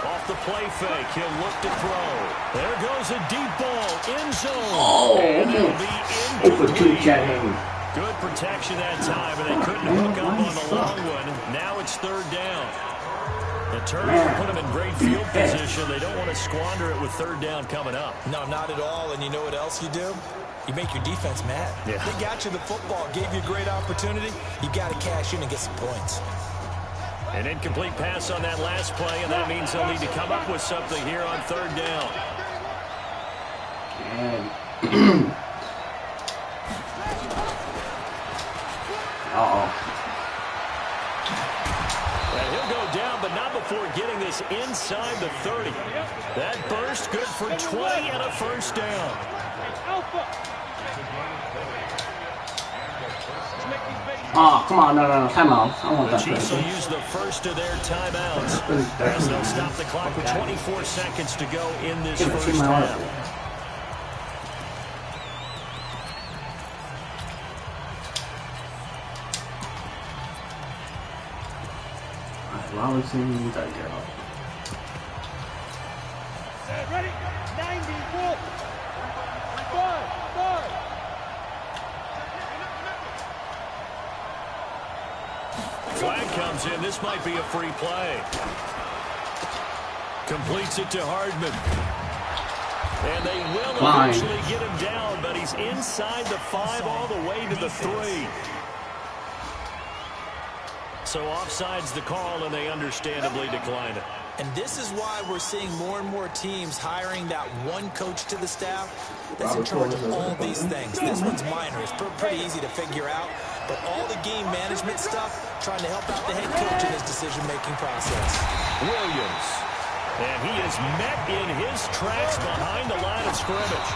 Off the play fake, he'll look to throw. There goes a deep ball, end zone. Oh, over 2 Chad Haney. Good protection that time, and they couldn't hook up on the long one. Now it's 3rd down. The turnover put them in great field position. They don't want to squander it with 3rd down coming up. No, not at all. And you know what else you do? You make your defense mad. Yeah. They got you the football, gave you a great opportunity. You got to cash in and get some points. An incomplete pass on that last play, and that means they'll need to come up with something here on 3rd down. And he'll go down, but not before getting this inside the 30. That burst good for 20 and a 1st down. Oh, come on, no, timeout. I want The that. Chiefs will use the first of their timeouts as they'll stop the clock with 24 seconds to go in this first half. Alright, Robinson, you gotta get up. Ready? 90, full. Five. Flag comes in. This might be a free play. Completes it to Hardman. And they will eventually get him down, but he's inside the 5 all the way to the 3. So offside's the call, and they understandably decline it. And this is why we're seeing more and more teams hiring that one coach to the staff that's in charge of all these things. This one's minor. It's pretty easy to figure out. But all the game management stuff, trying to help out the head coach in his decision-making process. Williams. And he is met in his tracks behind the line of scrimmage.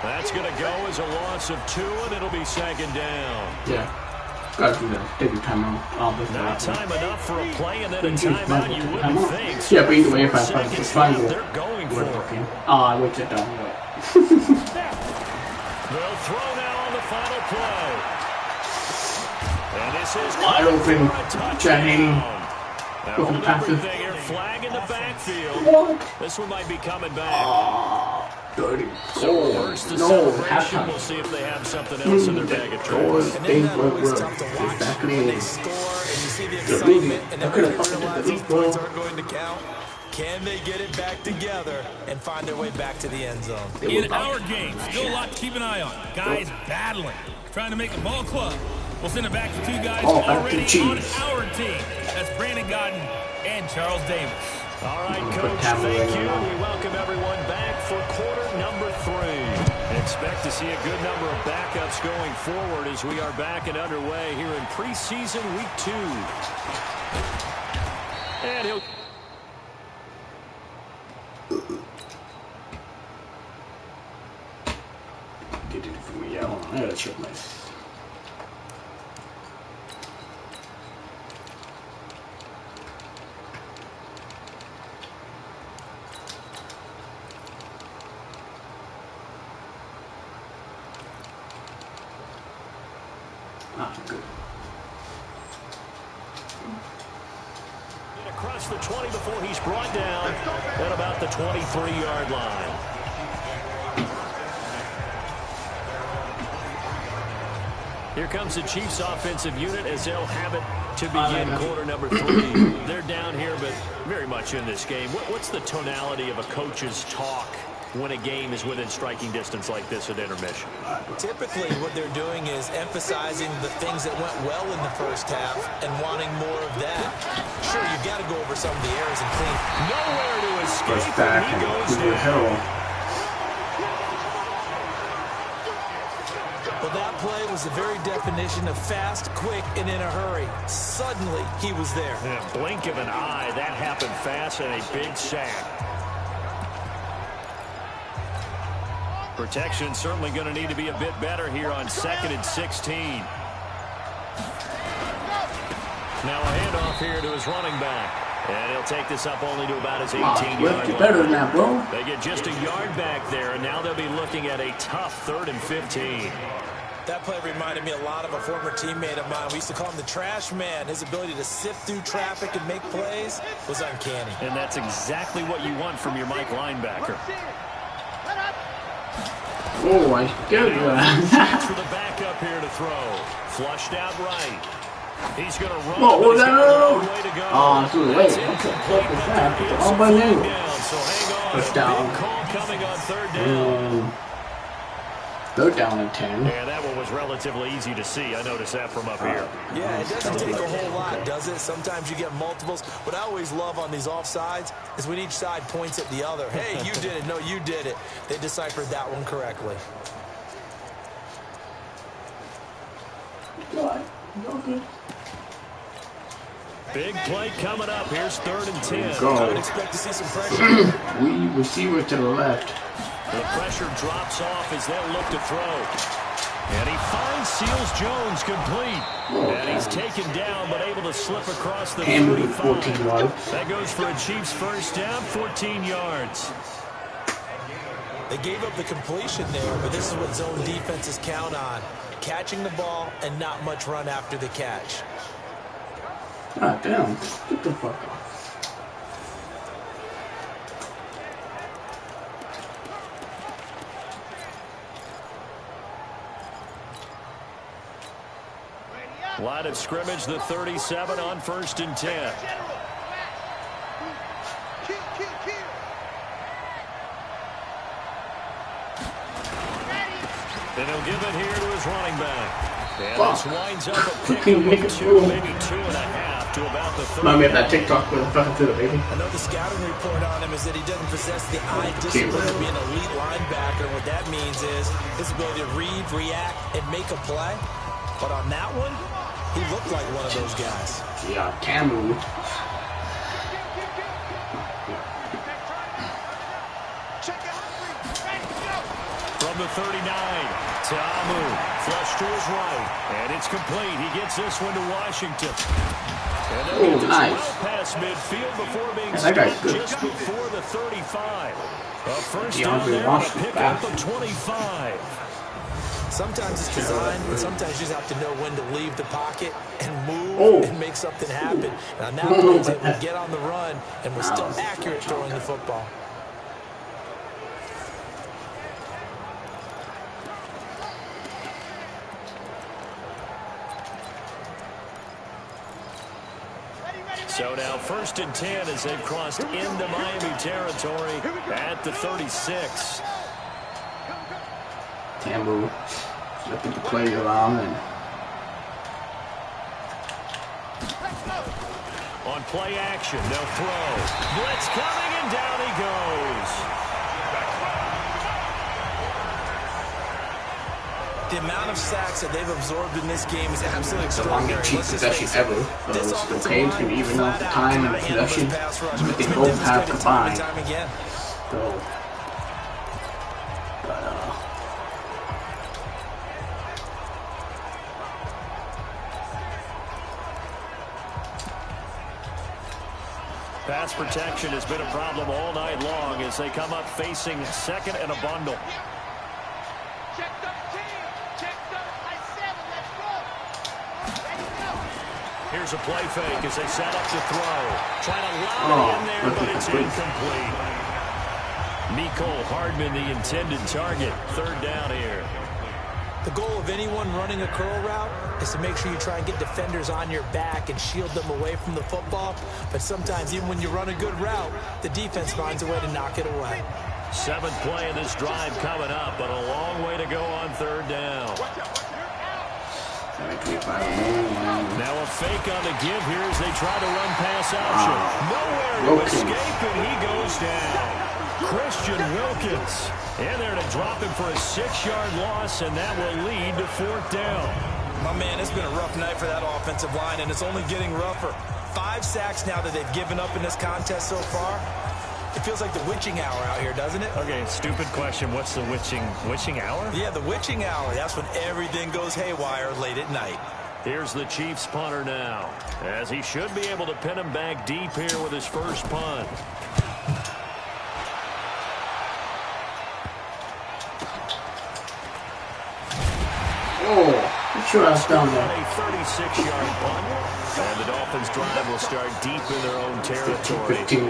That's going to go as a loss of 2, and it'll be second down. Yeah. Gotta do that. Take your time out. Not time enough for a play, and then a timeout, you wouldn't think. Yeah, but either way, if I find it, they're going for it. I waited down. They'll throw now on the final play. And this is wide open. Jennings. Hold everything here. Flag in the backfield. What? This one might be coming back. Dirty. So reverse the celebration. We'll see if they have something else in their bag of tricks. And then that's always tough to watch when they score and you see the excitement and everybody realize those points aren't going to count. Can they get it back together and find their way back to the end zone? In our game, still a lot to keep an eye on. Guys battling, trying to make a ball club. We'll send it back to 2 guys already on our team. That's Brandon Godden and Charles Davis. All right, Coach, thank you. We welcome everyone back for quarter number 3. Expect to see a good number of backups going forward as we are back and underway here in preseason week 2. And he'll... Get it for me. Yeah, hold on. I gotta check my... Good. Across the 20 before he's brought down at about the 23-yard line. Here comes the Chiefs offensive unit as they'll have it to begin quarter number 3. They're down here, but very much in this game. What's the tonality of a coach's talk when a game is within striking distance like this at intermission? Typically, what they're doing is emphasizing the things that went well in the first half and wanting more of that. Sure, you've got to go over some of the errors and clean. Nowhere to escape, back and he goes to the hill. Well, that play was the very definition of fast, quick, and in a hurry. Suddenly, he was there. In a blink of an eye, that happened fast and a big sack. Protection certainly going to need to be a bit better here on 2nd and 16. Now a handoff here to his running back. And he'll take this up only to about his 18-yard line. Better than that, bro. They get just a yard back there, and now they'll be looking at a tough 3rd and 15. That play reminded me a lot of a former teammate of mine. We used to call him the trash man. His ability to sift through traffic and make plays was uncanny. And that's exactly what you want from your Mike linebacker. Oh, I scared you. For the backup here to throw. Flushed out right. He's going to run. Oh, no. Way to go. Oh, too late. Oh, my name. So hang on. First down. Big call coming on 3rd down. 3rd down and 10. Yeah, that one was relatively easy to see. I noticed that from up here. Yeah, it doesn't take a whole lot, does it? Sometimes you get multiples. What I always love on these offsides is when each side points at the other. Hey, you did it. No, you did it. They deciphered that one correctly. Okay. Big play coming up. Here's 3rd and 10. I would expect to see some pressure. We receiver to the left. The pressure drops off as they'll look to throw. And he finds Seals Jones complete. And he's taken down, but able to slip across the 35. 14 yards. That goes for a Chiefs first down, 14 yards. They gave up the completion there, but this is what zone defenses count on. Catching the ball and not much run after the catch. God damn. Get the fuck off. Line of scrimmage, the 37 on 1st and 10. And he'll give it here to his running back. And this winds up a pick of 2, maybe 2.5 to about the 30. Might make that TikTok with a fucking fiddle, baby. Another scouting report on him is that he doesn't possess the eye discipline of being an elite linebacker. What that means is his ability to read, react, and make a play. But on that one, he looked like one of those guys. Yeah, Camu. From the 39, Tamu flush to his right, and it's complete. He gets this one to Washington. And they'll get this well past midfield before being stopped just before the 35. A first down there and a pickup of 25. Sometimes it's designed, but sometimes you just have to know when to leave the pocket and move and make something happen. And on that play, they would get on the run and was still accurate throwing the football. So now 1st and 10 as they've crossed into Miami territory at the 36. Tambu looking to play around and on play action, they'll throw. Blitz coming and down he goes. The amount of sacks that they've absorbed in this game is absolutely the longest cheap possession ever. The Canes can even out the time and possession, but they both have combined. So, pass protection has been a problem all night long as they come up facing second and a bundle. Here's a play fake as they set up to throw. Trying to lob it in there, but it's incomplete. Mecole Hardman, the intended target. 3rd down here. The goal of anyone running a curl route is to make sure you try and get defenders on your back and shield them away from the football. But sometimes even when you run a good route, the defense finds a way to knock it away. 7th play of this drive coming up, but a long way to go on 3rd down. Now a fake on the give here as they try to run pass option. Nowhere to escape, and he goes down. Christian Wilkins in there to drop him for a 6-yard loss, and that will lead to 4th down. My man, it's been a rough night for that offensive line, and it's only getting rougher. 5 sacks now that they've given up in this contest so far. It feels like the witching hour out here, doesn't it? Okay, stupid question. What's the witching hour? Yeah, the witching hour. That's when everything goes haywire late at night. Here's the Chiefs punter now, as he should be able to pin him back deep here with his first punt. sure I was down there. A 36-yard punt. And the Dolphins drive will start deep in their own territory. 15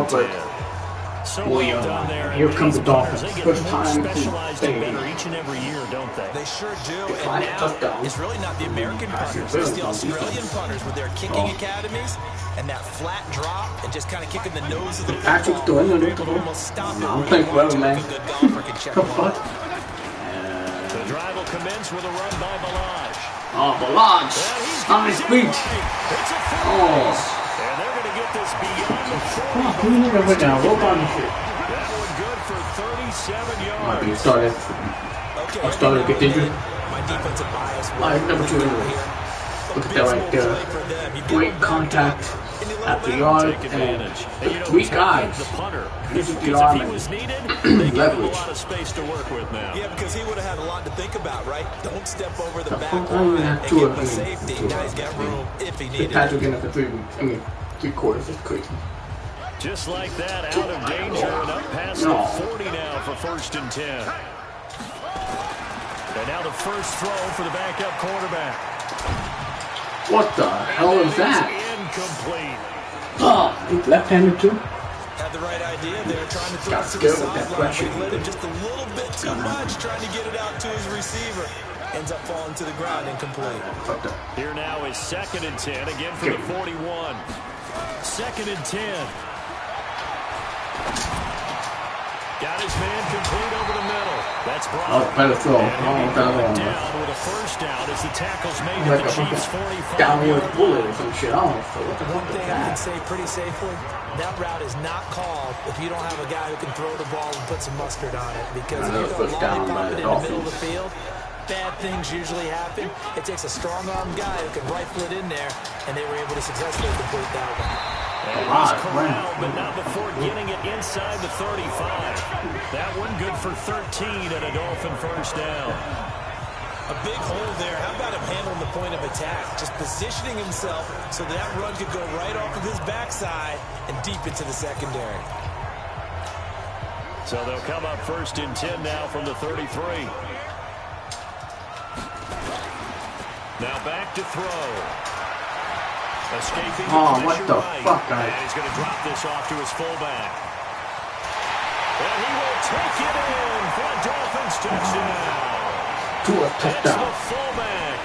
but so well done there. Here comes the Dolphins. They get First more time specialized and better each and every year, don't they? They sure do. And now it's really not the American punters. It's the Australian punters with their kicking academies and that flat drop and just kind of kicking the nose of the Patrick's doing it. I'm playing well, man. The drive will commence with a run by Balaj. Oh, Balaj! On his feet! Oh! And they're going to get this beyond the 40. Come on, put it over now. Roll on this shit. That one good for 37 yards. Might be started. I started to get injured. My defensive bias. Number 2 anyway. Look at that right there. Great contact. after yard and three guys. This is the arm and leverage. Yeah, because he would have had a lot to think about, right? Don't step over the back line and give him a safety. Now he's got room if he needed it. Patrick in it for 3 quarters is crazy. Just like that, out of danger and up past the 40 now for 1st and 10. And now the first throw for the backup quarterback. What the hell is that? Incomplete. Oh, he's left-handed too? Had the right idea there, trying to throw it to the sideline. He let him just a little bit too much, trying to get it out to his receiver. Ends up falling to the ground, incomplete. Here now is 2nd and 10, again for the 41. 2nd and 10. Got his man complete over the middle. That's brought. Oh, better throw. Down with a first down as the tackle's made at the Chiefs' 45. Downward bullet or some shit. I don't know. What the One fuck thing is I can that? say pretty safely, that route is not called if you don't have a guy who can throw the ball and put some mustard on it. Because if you don't lollipop it in the middle of the field, bad things usually happen. It takes a strong-armed guy who can rifle it in there, and they were able to successfully complete that one. And he's corralled, but not before getting it inside the 35. That one good for 13 and a Dolphin first down. A big hole there. How about him handling the point of attack? Just positioning himself so that run could go right off of his backside and deep into the secondary. So they'll come up 1st and 10 now from the 33. Now back to throw. Escaping what the fuck, guys? And he's going to drop this off to his fullback. And he will take it in for a Dolphins touchdown. To a touchdown. It's the fullback.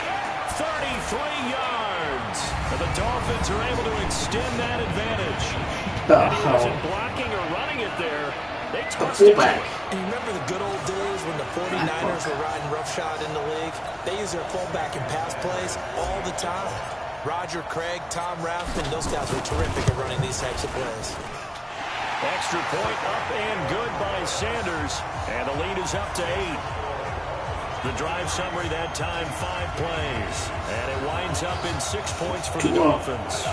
33 yards. And the Dolphins are able to extend that advantage. And he wasn't blocking or running it there. They tossed it. And you remember the good old days when the 49ers were riding roughshod in the league? They use their fullback in pass plays all the time. Roger Craig, Tom Rathman, those guys were terrific at running these types of plays. Extra point up and good by Sanders. And the lead is up to 8. The drive summary that time, 5 plays. And it winds up in 6 points for the Dolphins.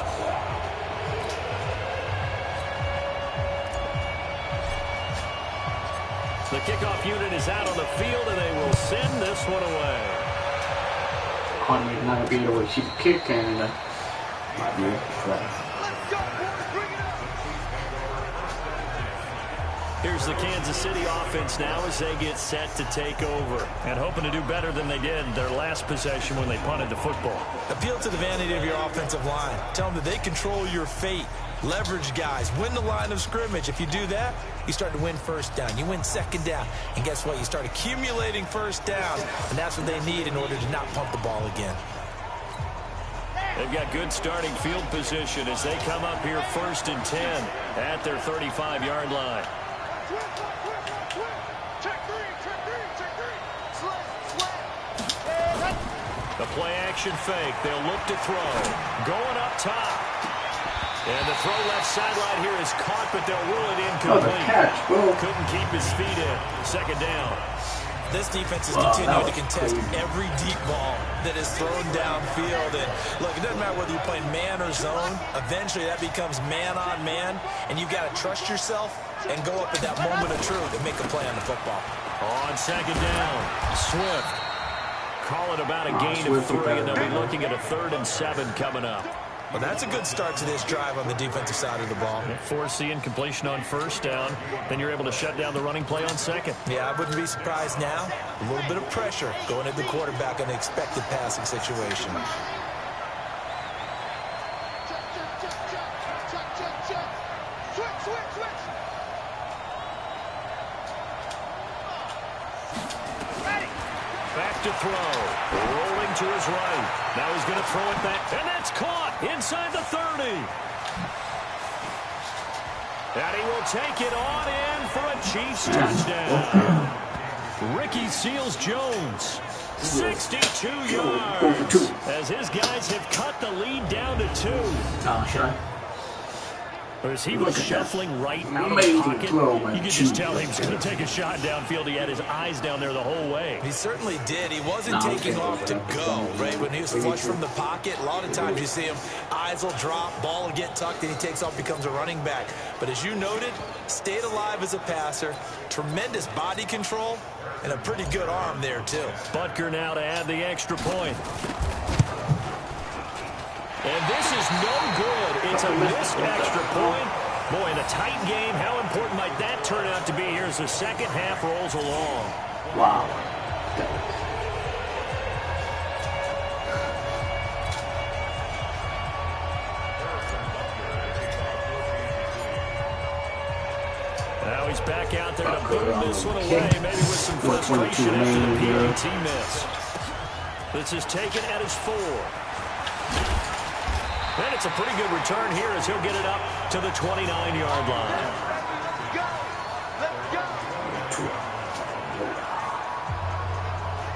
The kickoff unit is out on the field, and they will send this one away. Conway's not going to be able to keep a kick, and might be a flag. Here's the Kansas City offense now as they get set to take over. And hoping to do better than they did their last possession when they punted the football. Appeal to the vanity of your offensive line. Tell them that they control your fate. Leverage guys. Win the line of scrimmage. If you do that, you start to win first down. You win 2nd down. And guess what? You start accumulating first downs. And that's what they need in order to not pump the ball again. They've got good starting field position as they come up here 1st and 10 at their 35-yard line. The play action fake. They'll look to throw. Going up top. And the throw left sideline here is caught, but they'll rule it incomplete. Couldn't keep his feet in. 2nd down. This defense is continuing to contest every deep ball that is thrown downfield. And look, it doesn't matter whether you're playing man or zone. Eventually, that becomes man on man, and you've got to trust yourself and go up at that moment of truth and make a play on the football. On 2nd down, Swift. Call it about a gain of 3, and they'll be looking at a 3rd and 7 coming up. Well, that's a good start to this drive on the defensive side of the ball. Force the incompletion on 1st down. Then you're able to shut down the running play on 2nd. Yeah, I wouldn't be surprised now. A little bit of pressure going at the quarterback in an expected passing situation. Back to throw. Rolling to his right. Now he's going to throw it back. And that's caught inside the 30. And he will take it on in for a Chiefs touchdown. Ricky Seals-Jones, 62 yards. As his guys have cut the lead down to 2. As he was shuffling right out of the pocket, you could just tell he was going to take a shot downfield. He had his eyes down there the whole way. He certainly did. He wasn't taking off to go, right? When he was flush from the pocket, a lot of times you see him, eyes will drop, ball will get tucked, and he takes off, becomes a running back. But as you noted, stayed alive as a passer, tremendous body control, and a pretty good arm there, too. Butker now to add the extra point. And this is no good. It's a missed extra point. Boy, in a tight game, how important might that turn out to be here as the second half rolls along? Wow. Now he's back out there to boot this one away, maybe with some frustration after the PAT miss. This is taken at his 4. And it's a pretty good return here as he'll get it up to the 29-yard line.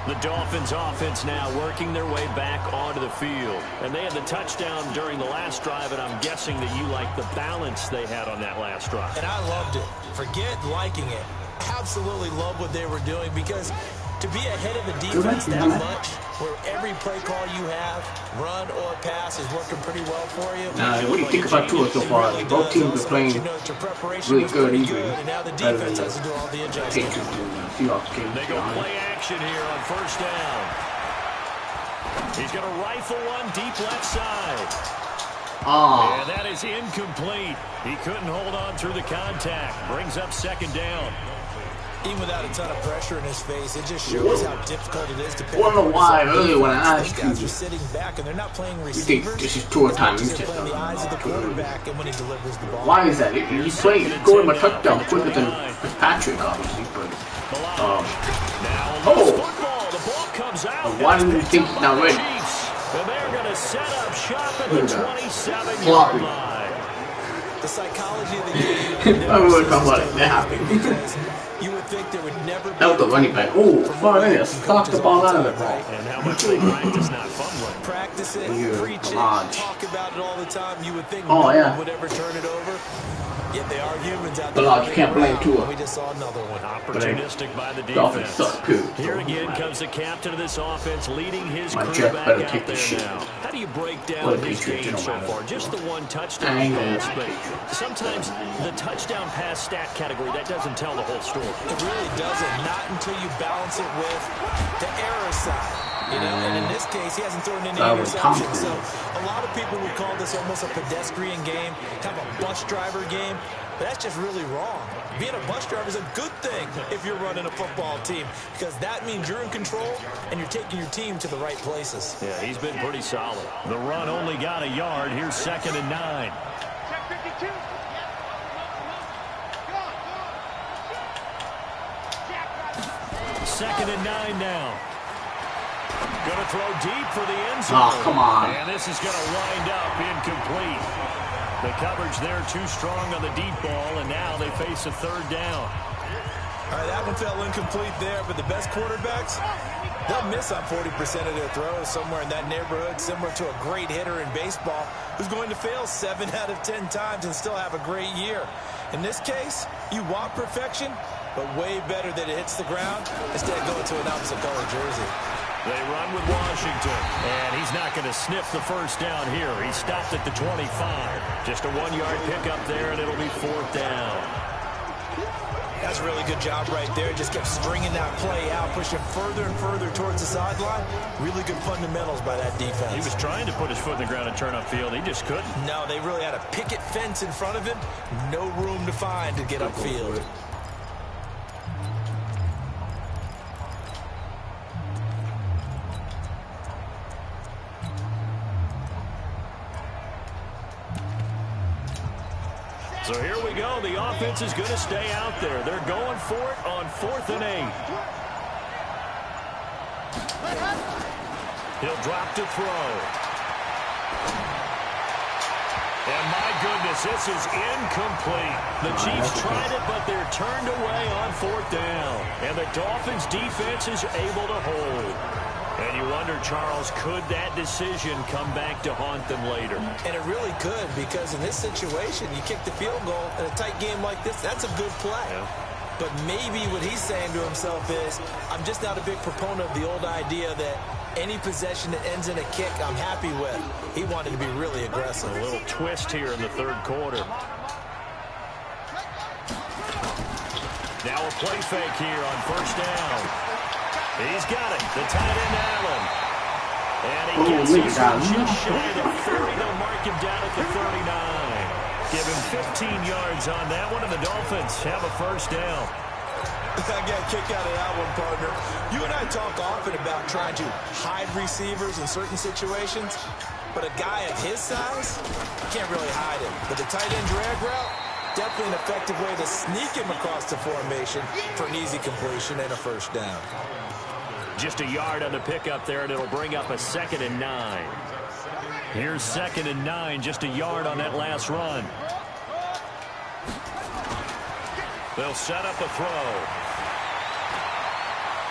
The Dolphins offense now working their way back onto the field. And they had the touchdown during the last drive, and I'm guessing that you like the balance they had on that last drive. And I loved it. Forget liking it. Absolutely love what they were doing, because to be ahead of a defense that much, where every play call you have, run or pass, is working pretty well for you. What do you think about Tua so far? Both teams are playing really good, even and now the defense has to do all the adjustments. They go play action here on first down. He's going to rifle one deep left side. And that is incomplete. He couldn't hold on through the contact. Brings up second down. Even without a ton of pressure in his face, it just shows how difficult it is to pick up. I don't know why earlier when I asked you, are sitting back and they're not playing you think this is Tua time? You just the eyes of the quarterback, and when he delivers the ball. Why is that? He's scoring a touchdown quicker than Patrick, obviously. But The ball comes out. Why do you think he's not ready? And they're going to set up shop at the 27-yard line. The psychology of the game. I would talk about it. That happened. You would think there would never be. That was the running back. Oh, far in. Clock the ball out of it. And how much they practice not fumbling. Practice it, preach it, talk about it all the time. You would think no one would ever turn it over. Yet they are humans out there. You can't blame Tua. We just saw another one. Opportunistic by the defense. Here again comes the captain of this offense, leading his crew back out there now. How do you break down his game so far? Just the one touchdown pass, but sometimes the touchdown pass stat category, that doesn't tell the whole story. It really doesn't. Not until you balance it with the error side. You know, and in this case, he hasn't thrown any interceptions. So a lot of people would call this almost a pedestrian game, kind of a bus driver game. But that's just really wrong. Being a bus driver is a good thing if you're running a football team, because that means you're in control and you're taking your team to the right places. Yeah, he's been pretty solid. The run only got a yard. Here's 2nd and 9. Second and 9 now. Going to throw deep for the end zone. Oh, come on. And this is going to wind up incomplete. The coverage there too strong on the deep ball, and now they face a 3rd down. All right, that one fell incomplete there, but the best quarterbacks, they'll miss on 40% of their throws, somewhere in that neighborhood, similar to a great hitter in baseball who's going to fail 7 out of 10 times and still have a great year. In this case, you want perfection, but way better that it hits the ground instead of going to an opposite color jersey. They run with Washington, and he's not going to sniff the first down here. He stopped at the 25. Just a 1-yard pickup there, and it'll be 4th down. That's a really good job right there. Just kept stringing that play out, pushing further and further towards the sideline. Really good fundamentals by that defense. He was trying to put his foot in the ground and turn upfield. He just couldn't. No, they really had a picket fence in front of him. No room to find to get upfield. So here we go. The offense is going to stay out there. They're going for it on 4th and 8. He'll drop to throw. And my goodness, this is incomplete. The Chiefs tried it, but they're turned away on 4th down. And the Dolphins defense is able to hold. And you wonder, Charles, could that decision come back to haunt them later? And it really could, because in this situation, you kick the field goal in a tight game like this, that's a good play. Yeah. But maybe what he's saying to himself is, I'm just not a big proponent of the old idea that any possession that ends in a kick I'm happy with. He wanted to be really aggressive. A little twist here in the third quarter. Now a play fake here on first down. He's got it. The tight end, Allen. And he gets this one just shy of the 30. They'll mark him down at the 39. Give him 15 yards on that one, and the Dolphins have a first down. I got a kick out of that one, partner. You and I talk often about trying to hide receivers in certain situations, but a guy of his size can't really hide him. But the tight end drag route, definitely an effective way to sneak him across the formation for an easy completion and a first down. Just a yard on the pickup there, and it'll bring up a 2nd and 9. Here's 2nd and 9, just a yard on that last run. They'll set up a throw.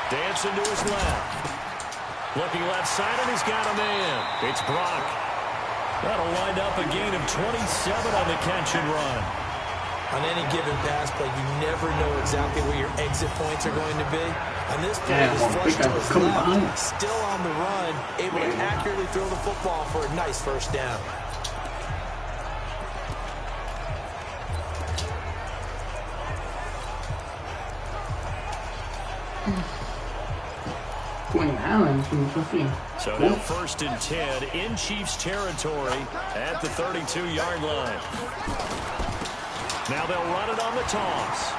Dancing to his left. Looking left side, and he's got a man. It's Brock. That'll wind up a gain of 27 on the catch and run. On any given pass play, you never know exactly where your exit points are going to be. On this play, he's flushed to his left, still on the run, able to accurately throw the football for a nice first down. So now 1st and 10 in Chiefs territory at the 32-yard line. Now they'll run it on the toss.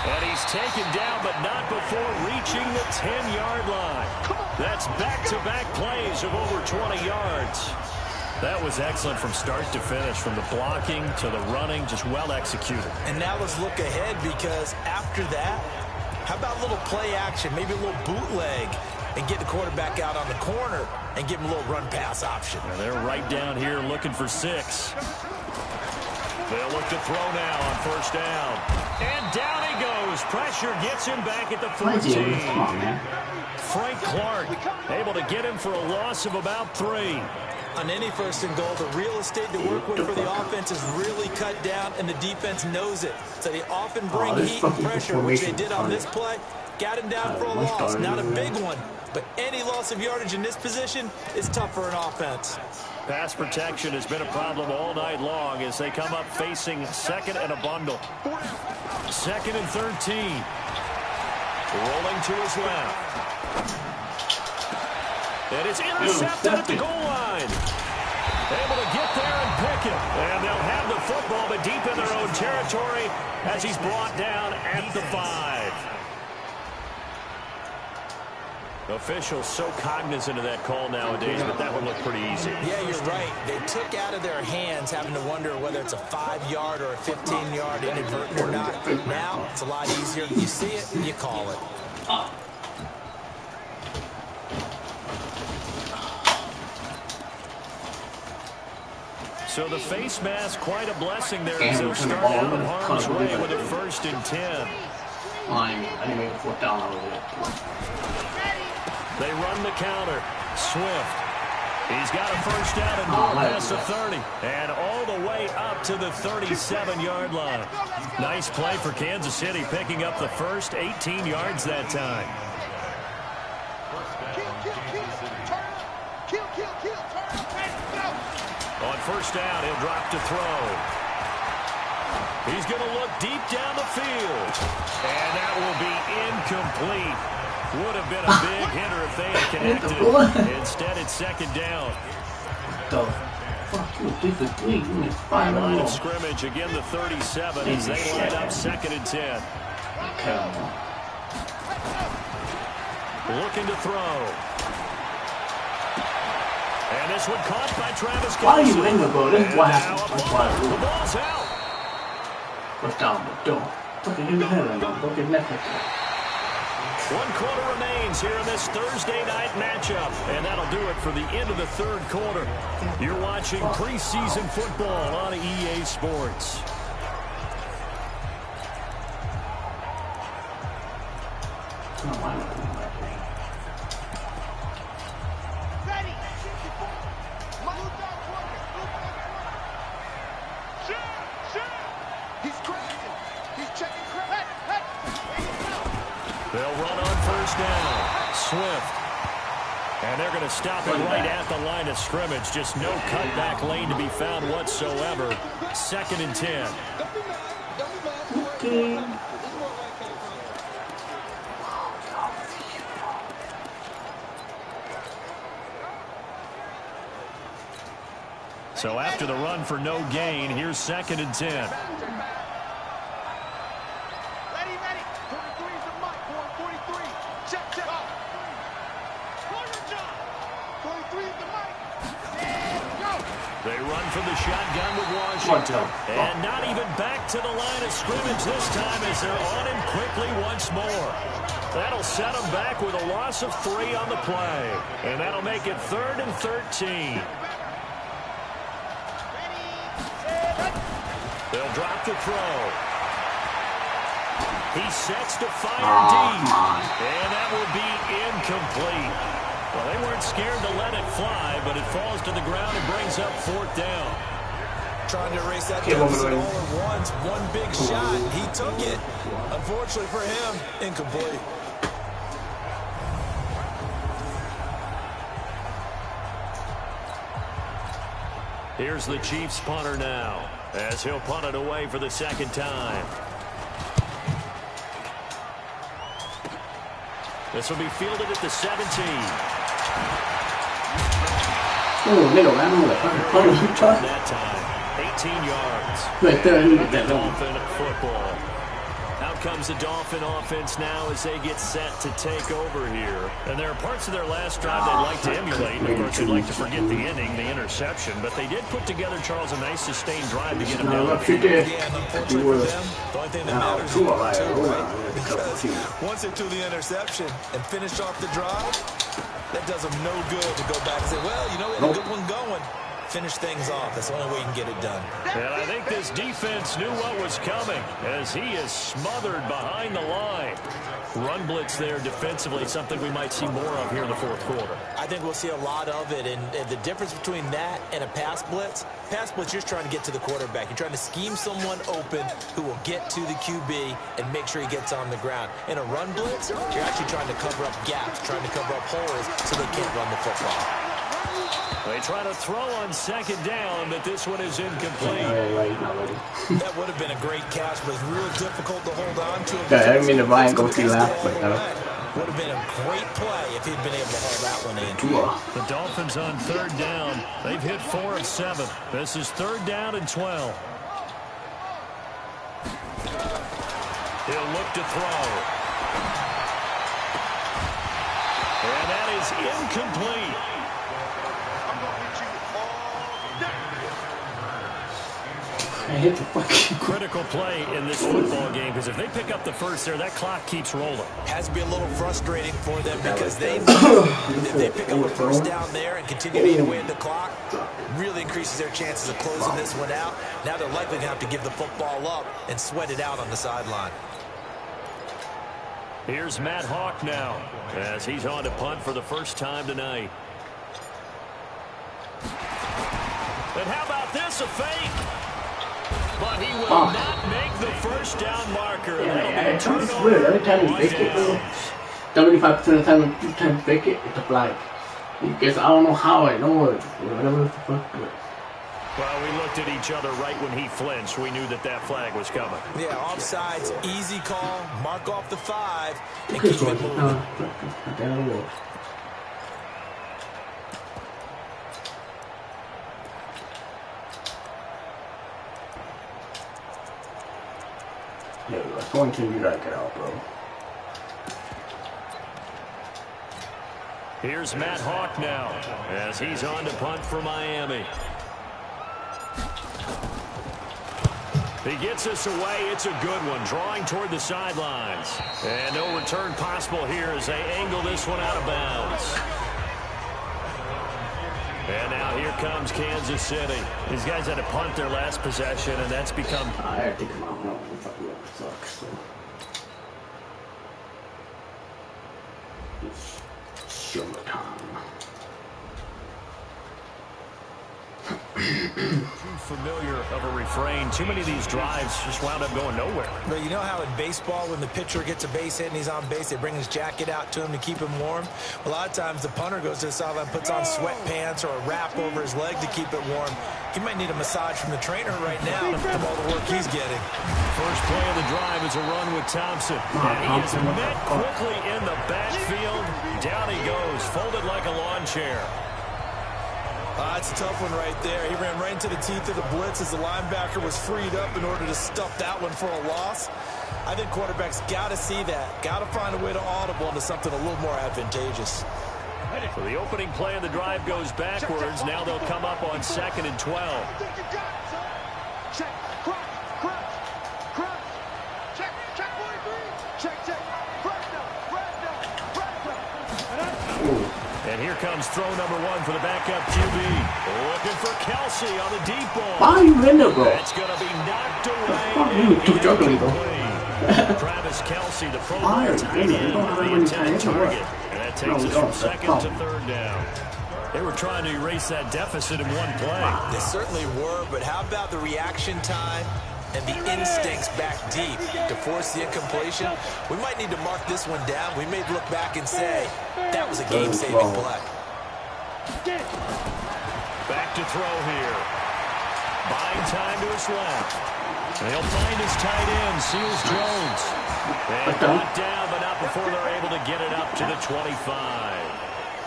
And he's taken down, but not before reaching the 10-yard line. That's back-to-back plays of over 20 yards. That was excellent from start to finish, from the blocking to the running, just well executed. And now let's look ahead, because after that, how about a little play action, maybe a little bootleg, and get the quarterback out on the corner and give him a little run-pass option. And they're right down here looking for 6. They'll look to throw now on first down. And down he goes. Pressure gets him back at the 14. Frank Clark able to get him for a loss of about 3. On any 1st and goal, the real estate to work with for the offense is really cut down, and the defense knows it. So they often bring heat and pressure, which they did on this play. Got him down for a loss, not a big one. But any loss of yardage in this position is tough for an offense. Pass protection has been a problem all night long as they come up facing 2nd and a bundle. 2nd and 13. Rolling to his left. And it's intercepted at the goal line. Able to get there and pick it. And they'll have the football, but deep in their own territory as he's brought down at the 5. Officials so cognizant of that call nowadays, but that one looked pretty easy. Yeah, you're right. They took out of their hands having to wonder whether it's a 5-yard or a 15-yard inadvertent or not. Now, it's a lot easier. You see it, you call it. So the face mask, quite a blessing there as they'll start out in harm's way with a 1st and 10. They run the counter. Swift. He's got a first down and more past the 30. And all the way up to the 37-yard line. Nice play for Kansas City, picking up the first 18 yards that time. On first down, he'll drop to throw. He's going to look deep down the field. And that will be incomplete. Would have been a big hitter if they had connected. Instead, it's 2nd down. Line of scrimmage, again the 37 as they line up 2nd and 10. Looking to throw. And this one caught by Travis Kelce. Why are you in the boat? This is what happened. The ball's out. What's down the door? Fucking in the head. Fucking Netflix. 1 quarter remains here in this Thursday night matchup. And that'll do it for the end of the 3rd quarter. You're watching preseason football on EA Sports. Oh, Swift. And they're going to stop it right at the line of scrimmage. Just no cutback lane to be found whatsoever. 2nd and 10. Okay. So after the run for no gain, here's 2nd and 10. Ready. 43 is the mic. 43. Check. 43 is the mic. Go. They run from the shotgun with Washington. And not even back to the line of scrimmage this time as they're on him quickly once more. That'll set them back with a loss of 3 on the play. And that'll make it 3rd and 13. They'll drop the throw. He sets to fire deep. And that will be incomplete. Well, they weren't scared to let it fly, but it falls to the ground and brings up 4th down. Trying to erase that deficit all at once. One big shot. He took it. Unfortunately for him, incomplete. Here's the Chiefs punter now, as he'll punt it away for the 2nd time. This will be fielded at the 17. Oh, they don't run That time, 18 yards. Right there, he did The that Dolphin football. Out comes the Dolphin offense now as they get set to take over here. And there are parts of their last drive they'd like to emulate. Of course, they'd like to forget the inning, the interception. But they did put together, Charles, a nice sustained drive to get them down. Yeah, and unfortunately for them, the only thing that matters is the right? Because once they threw the interception and finished off the drive, that does them no good to go back and say, well, you know, we had a good one going. Finish things off. That's the only way you can get it done. And I think this defense knew what was coming as he is smothered behind the line. Run blitz there defensively, something we might see more of here in the 4th quarter. I think we'll see a lot of it, and the difference between that and a pass blitz, you're just trying to get to the quarterback. You're trying to scheme someone open who will get to the QB and make sure he gets on the ground. In a run blitz, you're actually trying to cover up gaps, trying to cover up holes so they can't run the football. They try to throw on 2nd down, but this one is incomplete. That would have been a great catch, but it's real difficult to hold on to. Yeah, I didn't mean to Ryan go too loud, but would have been a great play if he'd been able to hold that one in. The Dolphins on 3rd down. They've hit 4 of 7. This is 3rd down and 12. He'll look to throw. And that is incomplete. I hit the fucking critical play in this football game because if they pick up the first there, that clock keeps rolling. Has to be a little frustrating for them because they know if they pick up a first down there and continue to eat away at the clock, really increases their chances of closing this one out. Now they're likely going to have to give the football up and sweat it out on the sideline. Here's Matt Hawk now as he's on to punt for the first time tonight. And how about this, a fake? But he will not make the first down marker. Yeah, it's weird. Every time you fake it, 75% of the time you try to fake it, it's a flag. Because I don't know how I know it. Whatever the fuck. Well, we looked at each other right when he flinched. We knew that that flag was coming. Yeah, offsides, easy call. Mark off the 5 and keep it moving. Yeah, that's one thing you gotta get out, bro. Here's Matt Hawk now as he's on to punt for Miami. He gets us away. It's a good one, drawing toward the sidelines. And no return possible here as they angle this one out of bounds. And now here comes Kansas City. These guys had to punt their last possession, and that's become... I had to take him out. No, it sucks. So. It's summertime. familiar of a refrain. Too many of these drives just wound up going nowhere. But you know how in baseball, when the pitcher gets a base hit and he's on base, they bring his jacket out to him to keep him warm? A lot of times the punter goes to the sideline, puts on sweatpants or a wrap over his leg to keep it warm. He might need a massage from the trainer right now from all the work he's getting. First play of the drive is a run with Thompson. And he is met quickly in the backfield. Down he goes, folded like a lawn chair. It's a tough one right there. He ran right into the teeth of the blitz as the linebacker was freed up in order to stuff that one for a loss. I think quarterbacks got to see that. Got to find a way to audible into something a little more advantageous. So the opening play of the drive goes backwards. Now they'll come up on 2nd and 12. Check, crouch, crouch. Check, boy, check. And here comes throw number 1 for the backup QB. Looking for Kelsey on the deep ball. Why are you in there, bro? That's going to be knocked away. You too juggling, bro. Travis Kelsey, the pro tight end, the intended target. And that takes us from 2nd to 3rd down. They were trying to erase that deficit in one play. They certainly were, but how about the reaction time and the instincts back deep to force the incompletion? We might need to mark this one down. We may look back and say, that was a game-saving play. Back to throw here. Buying time to his left. And he'll find his tight end, Seals Jones. And brought down, but not before they're able to get it up to the 25.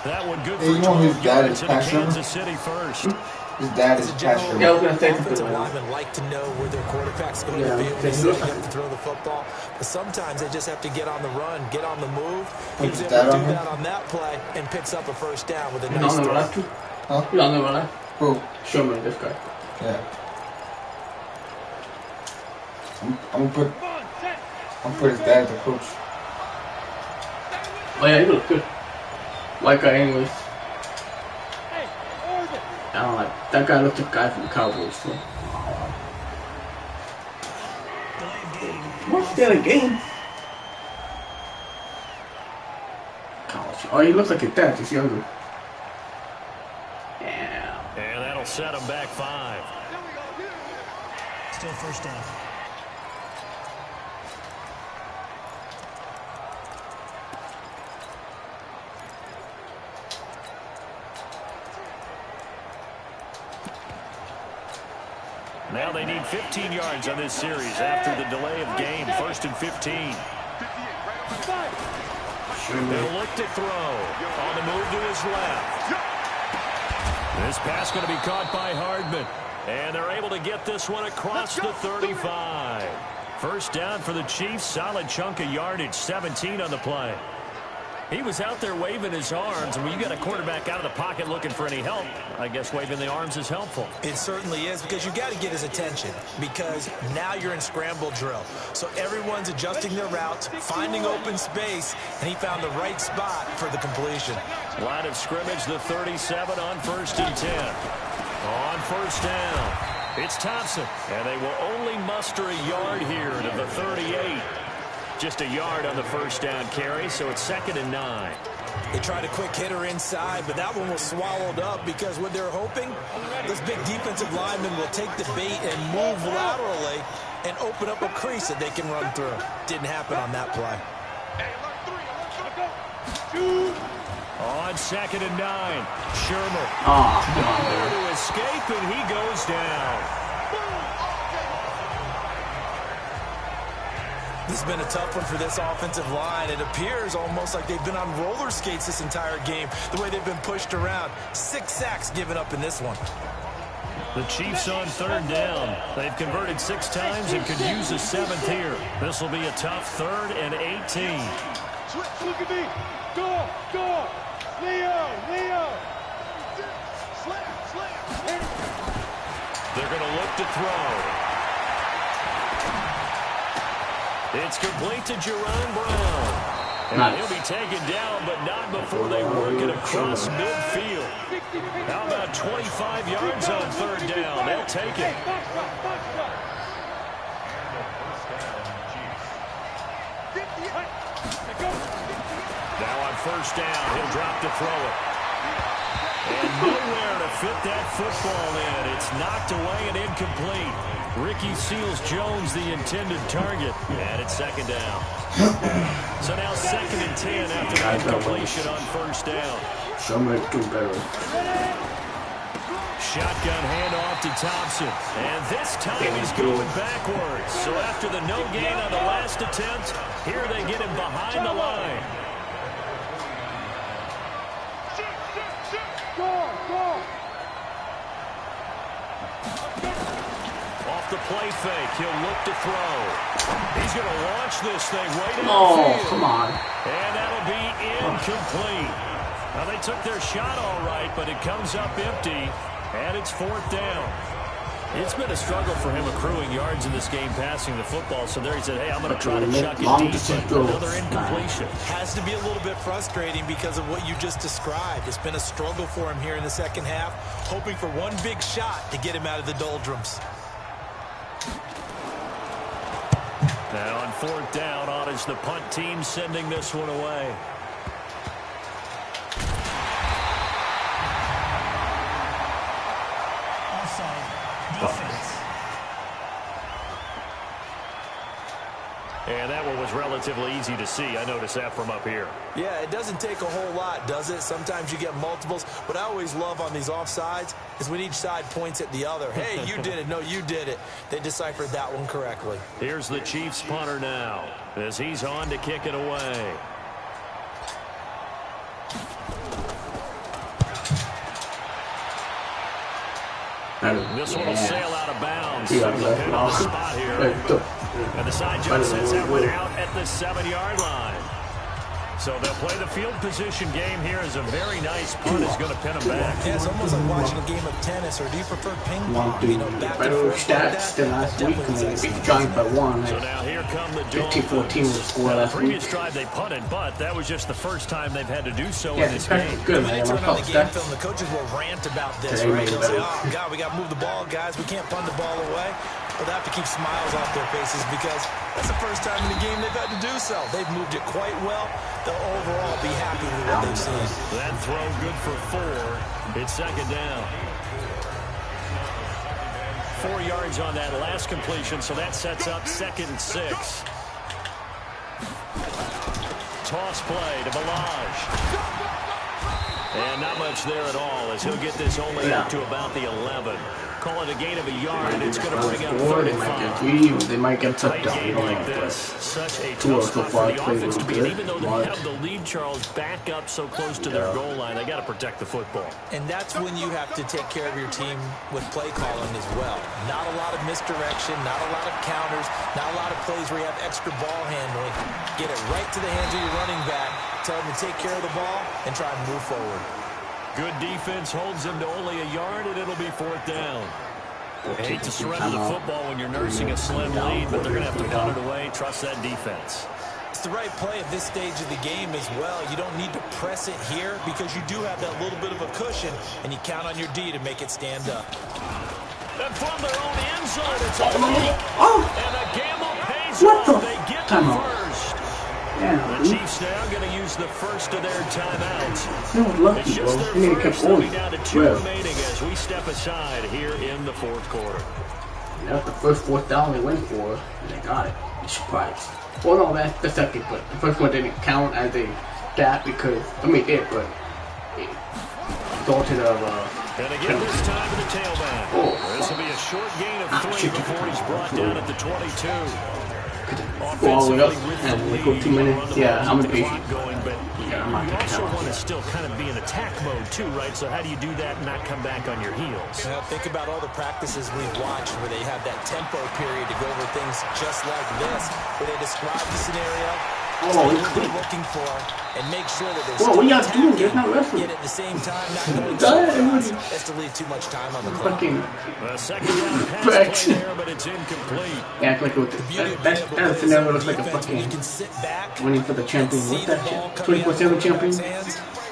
That one good for 12 yards into Kansas City first. His dad is passionate. Yeah, I was going to say offensive linemen like to know where their quarterback's going to be when they set up to throw the football. But sometimes they just have to get on the run, get on the move. He was able to do that on that play and picks up a first down with a nice throw. Huh? He's on the runner. Who? Show me this guy. Yeah. I'm gonna put his dad as a coach. Oh yeah, he looks good. White guy anyways. I don't like that guy. Looks like a guy from the Cowboys. So. What's that again? College. Oh, he looks like his dad. He's younger. Yeah. And that'll set him back 5. Still first down. Now they need 15 yards on this series after the delay of game. 1st and 15. They'll look to throw. On the move to his left. This pass going to be caught by Hardman. And they're able to get this one across the 35. First down for the Chiefs. Solid chunk of yardage. 17 on the play. He was out there waving his arms, and when you got a quarterback out of the pocket looking for any help, I guess waving the arms is helpful. It certainly is, because you got to get his attention, because now you're in scramble drill. So everyone's adjusting their routes, finding open space, and he found the right spot for the completion. Line of scrimmage, the 37 on 1st and 10. On 1st down, it's Thompson, and they will only muster a yard here to the 38. Just a yard on the first down carry, so it's 2nd and 9. They tried a quick hitter inside, but that one was swallowed up because what they're hoping, this big defensive lineman will take the bait and move laterally and open up a crease that they can run through. Didn't happen on that play. On 2nd and 9, Sherman. Oh, to escape, and he goes down. This has been a tough one for this offensive line. It appears almost like they've been on roller skates this entire game, the way they've been pushed around. 6 sacks given up in this one. The Chiefs on 3rd down. They've converted 6 times and could use a 7th here. This will be a tough 3rd and 18. Look at me. Go. Leo. Slam. They're going to look to throw. It's complete to Jerome Brown. And he'll be taken down, but not before they work it across midfield. How about 25 yards on 3rd down? They'll take it. Now on 1st down, he'll drop to throw it. And nowhere to fit that football in. It's knocked away and incomplete. Ricky Seals-Jones, the intended target. And it's second down. So now 2nd and 10 after the incompletion on first down. Somebody do better. Shotgun handoff to Thompson. And this time he's going backwards. So after the no gain on the last attempt, here they get him behind the line. Off the play fake, he'll look to throw. He's going to launch this thing right out Oh, the field. come on. And that'll be incomplete. Now, they took their shot all right, but it comes up empty, and it's 4th down. It's been a struggle for him accruing yards in this game passing the football. So there he said, hey, I'm going to try to chuck it deep, but another incompletion. Has to be a little bit frustrating because of what you just described. It's been a struggle for him here in the second half, hoping for one big shot to get him out of the doldrums. Now on 4th down, on is the punt team sending this one away. And that one was relatively easy to see. I noticed that from up here. Yeah, it doesn't take a whole lot, does it? Sometimes you get multiples. What I always love on these offsides is when each side points at the other. Hey, you did it. No, you did it. They deciphered that one correctly. Here's the Chiefs punter now as he's on to kick it away. This one will sail out of bounds. Pin on the spot here. And the side judge says that went out at the 7-yard line. So they'll play the field position game here as a very nice punt is going to pin them back. Yeah, it's almost like watching a game of tennis, or do you prefer ping pong? You know, better stats than last week. I mean, beat the Giants by 1. So now here come the 15-14 was the score last week. Previous drive they punted, but that was just the first time they've had to do so in this game. Good, when they man. turn on the game film, the coaches will rant about this, right? They'll say, oh, God, we got to move the ball, guys. We can't punt the ball away. But they have to keep smiles off their faces because that's the first time in the game they've had to do so. They've moved it quite well. They'll overall be happy with what they've seen. That throw good for 4. It's second down. 4 yards on that last completion, so that sets up 2nd and 6. Toss play to Balaj. And not much there at all as he'll get this only up to about the 11. Call it a gain of a yard. It's going to bring up 3rd and 5. They might get touched down. Game like this, such a tough spot for the offense to be in. Even though they have the lead, Charles, back up so close to their goal line, they got to protect the football. And that's when you have to take care of your team with play calling as well. Not a lot of misdirection, not a lot of counters, not a lot of plays where you have extra ball handling. Get it right to the hands of your running back. Tell them to take care of the ball and try and move forward. Good defense holds them to only a yard, and it'll be 4th down. I hate to surrender the football when you're nursing a slim lead, but they're going to have to punt it away. Trust that defense. It's the right play at this stage of the game as well. You don't need to press it here because you do have that little bit of a cushion, and you count on your D to make it stand up. And from their own end zone, it's a fake. And a gamble pays off. They get the first. The Chiefs now going to use the first of their timeouts. It's just their first. They'll be down to 2 remaining as we step aside here in the 4th quarter. That's the first 4th down they went for, and they got it. Surprise. Well, no, that's the second, but the first one didn't count as a gap because, I mean, it did, but it resulted of, and again, this time to the tailback. This will be a short gain of 3 before he's brought down at the 22. Go all the way up, and we go 2 minutes. Yeah, I'm impatient. Yeah, I'm not you gonna also count want to it. still kind of be in attack mode too, right? So how do you do that and not come back on your heels? Now think about all the practices we've watched where they have that tempo period to go over things just like this, where they describe the scenario, what they're looking for, and make sure that they're what y'all doing? There's not wrestling. yet at the same time not going so fast as to leave too much time on the clock. Fucking Second down pass play there, but it's incomplete. act like that scenario looks like a fucking You can sit back, winning for the champion. What's that shit? 24/7 champion?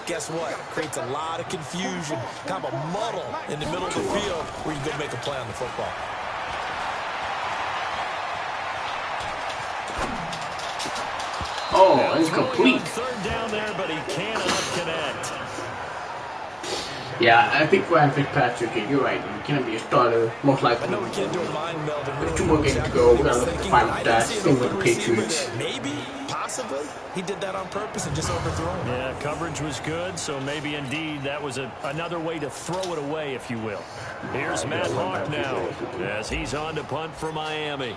Guess what? Creates a lot of confusion, kind of a muddle in the middle of the field where you can go make a play on the football. Oh, it's complete. 3rd down there, but he cannot connect. Yeah, I think Ryan Fitzpatrick, you're right. He can't be a starter, most likely. I know we can't do a mind meld. There's 2 more games to go. We gotta look at the final stats. Same with the Patriots. Maybe, possibly, he did that on purpose and just overthrew him. Yeah, coverage was good, so maybe indeed that was another way to throw it away, if you will. Here's Matt Hawk now as he's on to punt for Miami.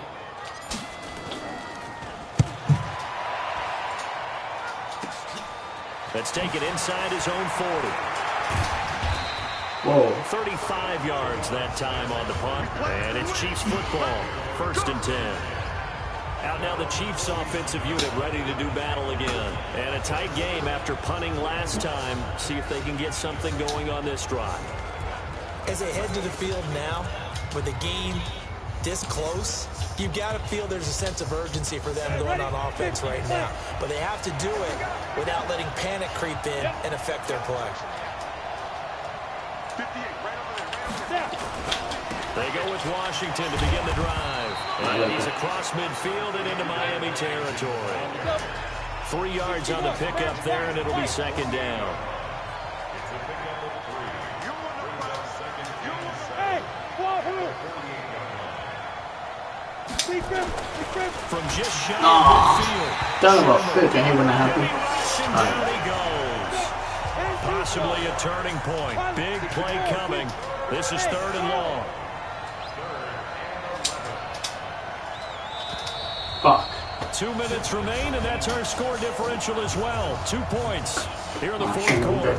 Let's take it inside his own 40. Whoa. 35 yards that time on the punt. And it's Chiefs football. 1st and 10. Out now the Chiefs offensive unit ready to do battle again. And a tight game after punting last time. See if they can get something going on this drive. As they head to the field now, with the game this close, you've got to feel there's a sense of urgency for them going on offense right now. But they have to do it without letting panic creep in and affect their play. They go with Washington to begin the drive. And he's across midfield and into Miami territory. 3 yards on the pickup there, and it'll be 2nd down. From just shy of midfield. Son of a bitch, I hate when that happens. Down he goes. Possibly a turning point. Big play coming. This is 3rd and long. Fuck. 2 minutes remain, and that's our score differential as well. 2 points here in the 4th quarter.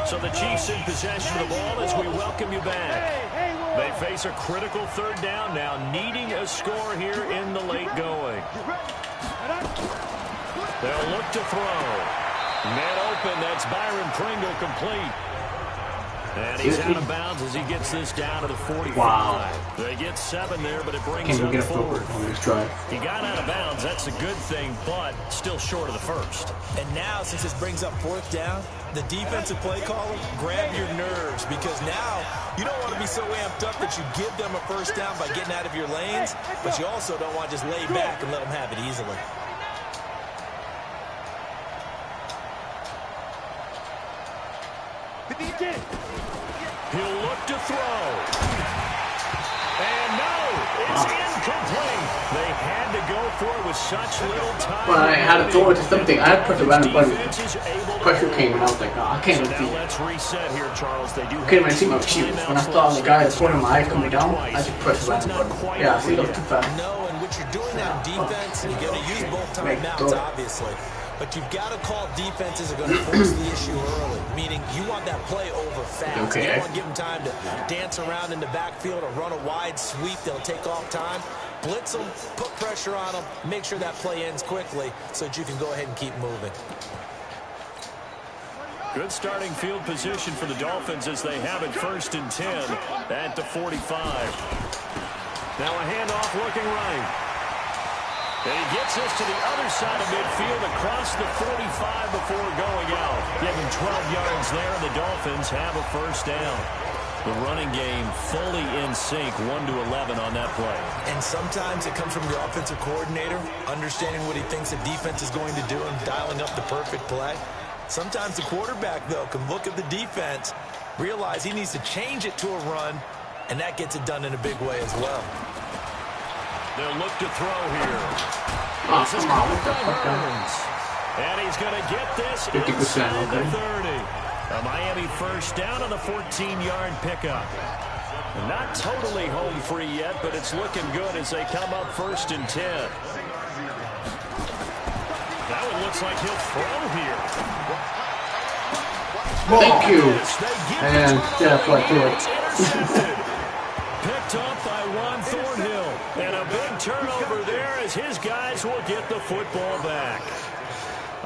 So the Chiefs in possession of the ball as we welcome you back. They face a critical 3rd down now, needing a score here in the late going. They'll look to throw. Man open, that's Byron Pringle complete. And he's out of bounds as he gets this down to the 45. Wow. They get 7 there, but it brings them forward. He got out of bounds, that's a good thing, but still short of the 1st. And now, since this brings up 4th down, the defensive play caller, grab your nerves, because now you don't want to be so amped up that you give them a 1st down by getting out of your lanes, but you also don't want to just lay back and let them have it easily. He'll look to throw. And no, it's incomplete. They had to go for it with such little time. Well, I had to throw it to something. I had to press the random button. Pressure came and I was like, oh, I can't even see. Let's reset here, Charles. They do. I can't even see my shoes. When I saw the guy that's pointing my eyes coming down, I just pressed the random button. Yeah, I see those too fast. No, and what you're doing on defense, you're going to use both timeouts, obviously. But you've got to call defenses are going to force the issue early, meaning you want that play over fast. Okay. You don't want to give them time to dance around in the backfield or run a wide sweep. They'll take off time. Blitz them, put pressure on them, make sure that play ends quickly so that you can go ahead and keep moving. Good starting field position for the Dolphins as they have it 1st and 10 at the 45. Now a handoff looking right. And he gets us to the other side of midfield across the 45 before going out. Give him 12 yards there, and the Dolphins have a 1st down. The running game fully in sync, 1-11 on that play. And sometimes it comes from the offensive coordinator, understanding what he thinks the defense is going to do and dialing up the perfect play. Sometimes the quarterback, though, can look at the defense, realize he needs to change it to a run, and that gets it done in a big way as well. They'll look to throw here. Oh, come on, what the fuck? And he's going to get this 50%, inside okay. the 30. A Miami 1st down on the 14-yard pickup. Not totally home free yet, but it's looking good as they come up 1st and 10. That one looks like he'll throw here. Thank you. And that's what I thought. Picked up by Juan Thornhill. And a big turnover there as his guys will get the football back.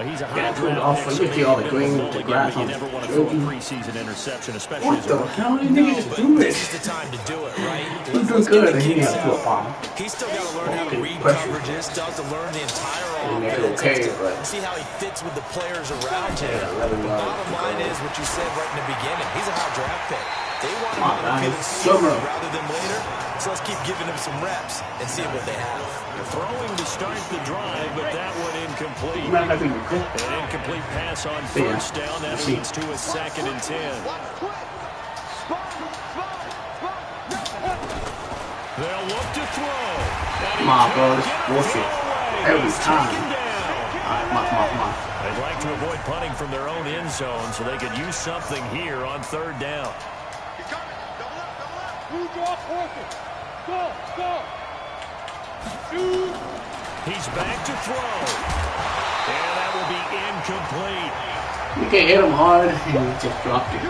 He's a high draft pick, so maybe all the green, again, the but grass you on never the want to throw a jersey. preseason interception, especially What as the hell? These niggas just do This it. is the time to do it, right? He's doing good and he has to a bomb. He's still got to learn how to read Pressure. coverages, still has to learn the entire He makes it offense, okay, has to but see how he fits with the players around him. Yeah, The 11 yards. bottom line is what you said right in the beginning. He's a high draft pick. They want him Come on, on the field guys. sooner Summer. rather than later. So let's keep giving them some reps and see what they have. Throwing to start the drive, but that one incomplete. An incomplete pass on first down. That leads to a 2nd and 10. They'll look to throw. Come on, bro. This bullshit. Every time. Come on. They'd like to avoid punting from their own end zone so they could use something here on 3rd down. He's back to throw. And that will be incomplete. You can hit him hard and he just dropped it.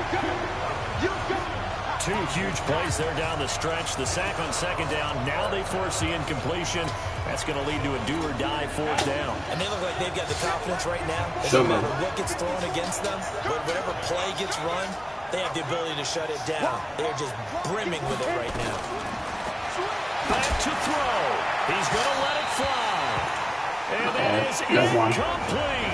2 huge plays there down the stretch. The sack on 2nd down. Now they force the incompletion. That's going to lead to a do-or-die 4th down. And they look like they've got the confidence right now. No matter what gets thrown against them, whatever play gets run, they have the ability to shut it down. They're just brimming with it right now. Back to throw. He's going to let it fly. And that is incomplete.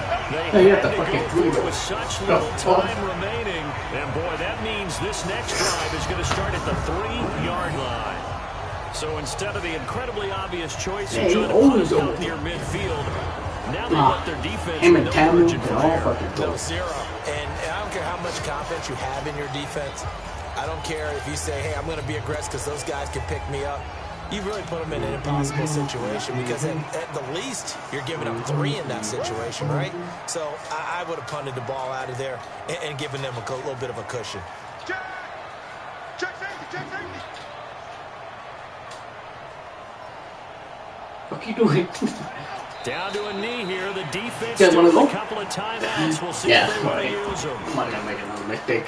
They had to go through it with such little time remaining. And boy, that means this next drive is going to start at the 3-yard line. So instead of the incredibly obvious choice of trying to punt out near midfield, now they let their defense know urgent fire. No, 0. And I don't care how much confidence you have in your defense. I don't care if you say, hey, I'm going to be aggressive because those guys can pick me up. You really put them in an impossible situation because at the least, you're giving up 3 in that situation, right? So I would have punted the ball out of there and given them a little bit of a cushion. Check safety. What are you doing? Down to a knee here. The defense took a couple of timeouts. We'll see if they want to use them. I'm not going to make another mistake.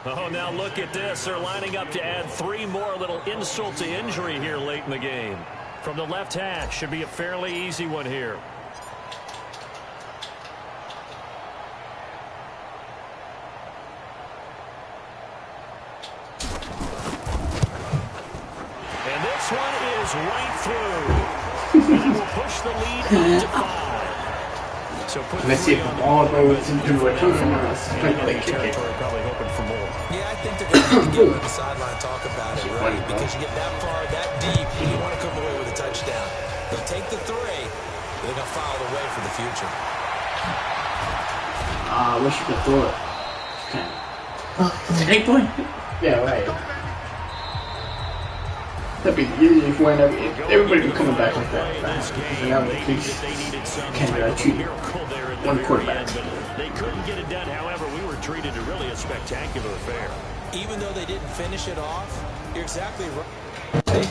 Oh, now look at this. They're lining up to add 3 more. Little insult to injury here late in the game. From the left hash. Should be a fairly easy one here. And this one is right through. And it will push the lead up to 5. So let's see if the ball goes into a turnover. Probably hoping for more. Yeah, I think they're going to get on the sideline and talk about it, right? Because you get that far, that deep, you want to come away with a touchdown. They'll take the 3. They're going to file the way for the future. I wish you could throw it. 8 point? Yeah, right. That'd be easy if everybody was coming back like that. And that was at least can cheat one quarterback. They couldn't get it done. However, we were treated to really a spectacular affair. Even though they didn't finish it off, you're exactly right.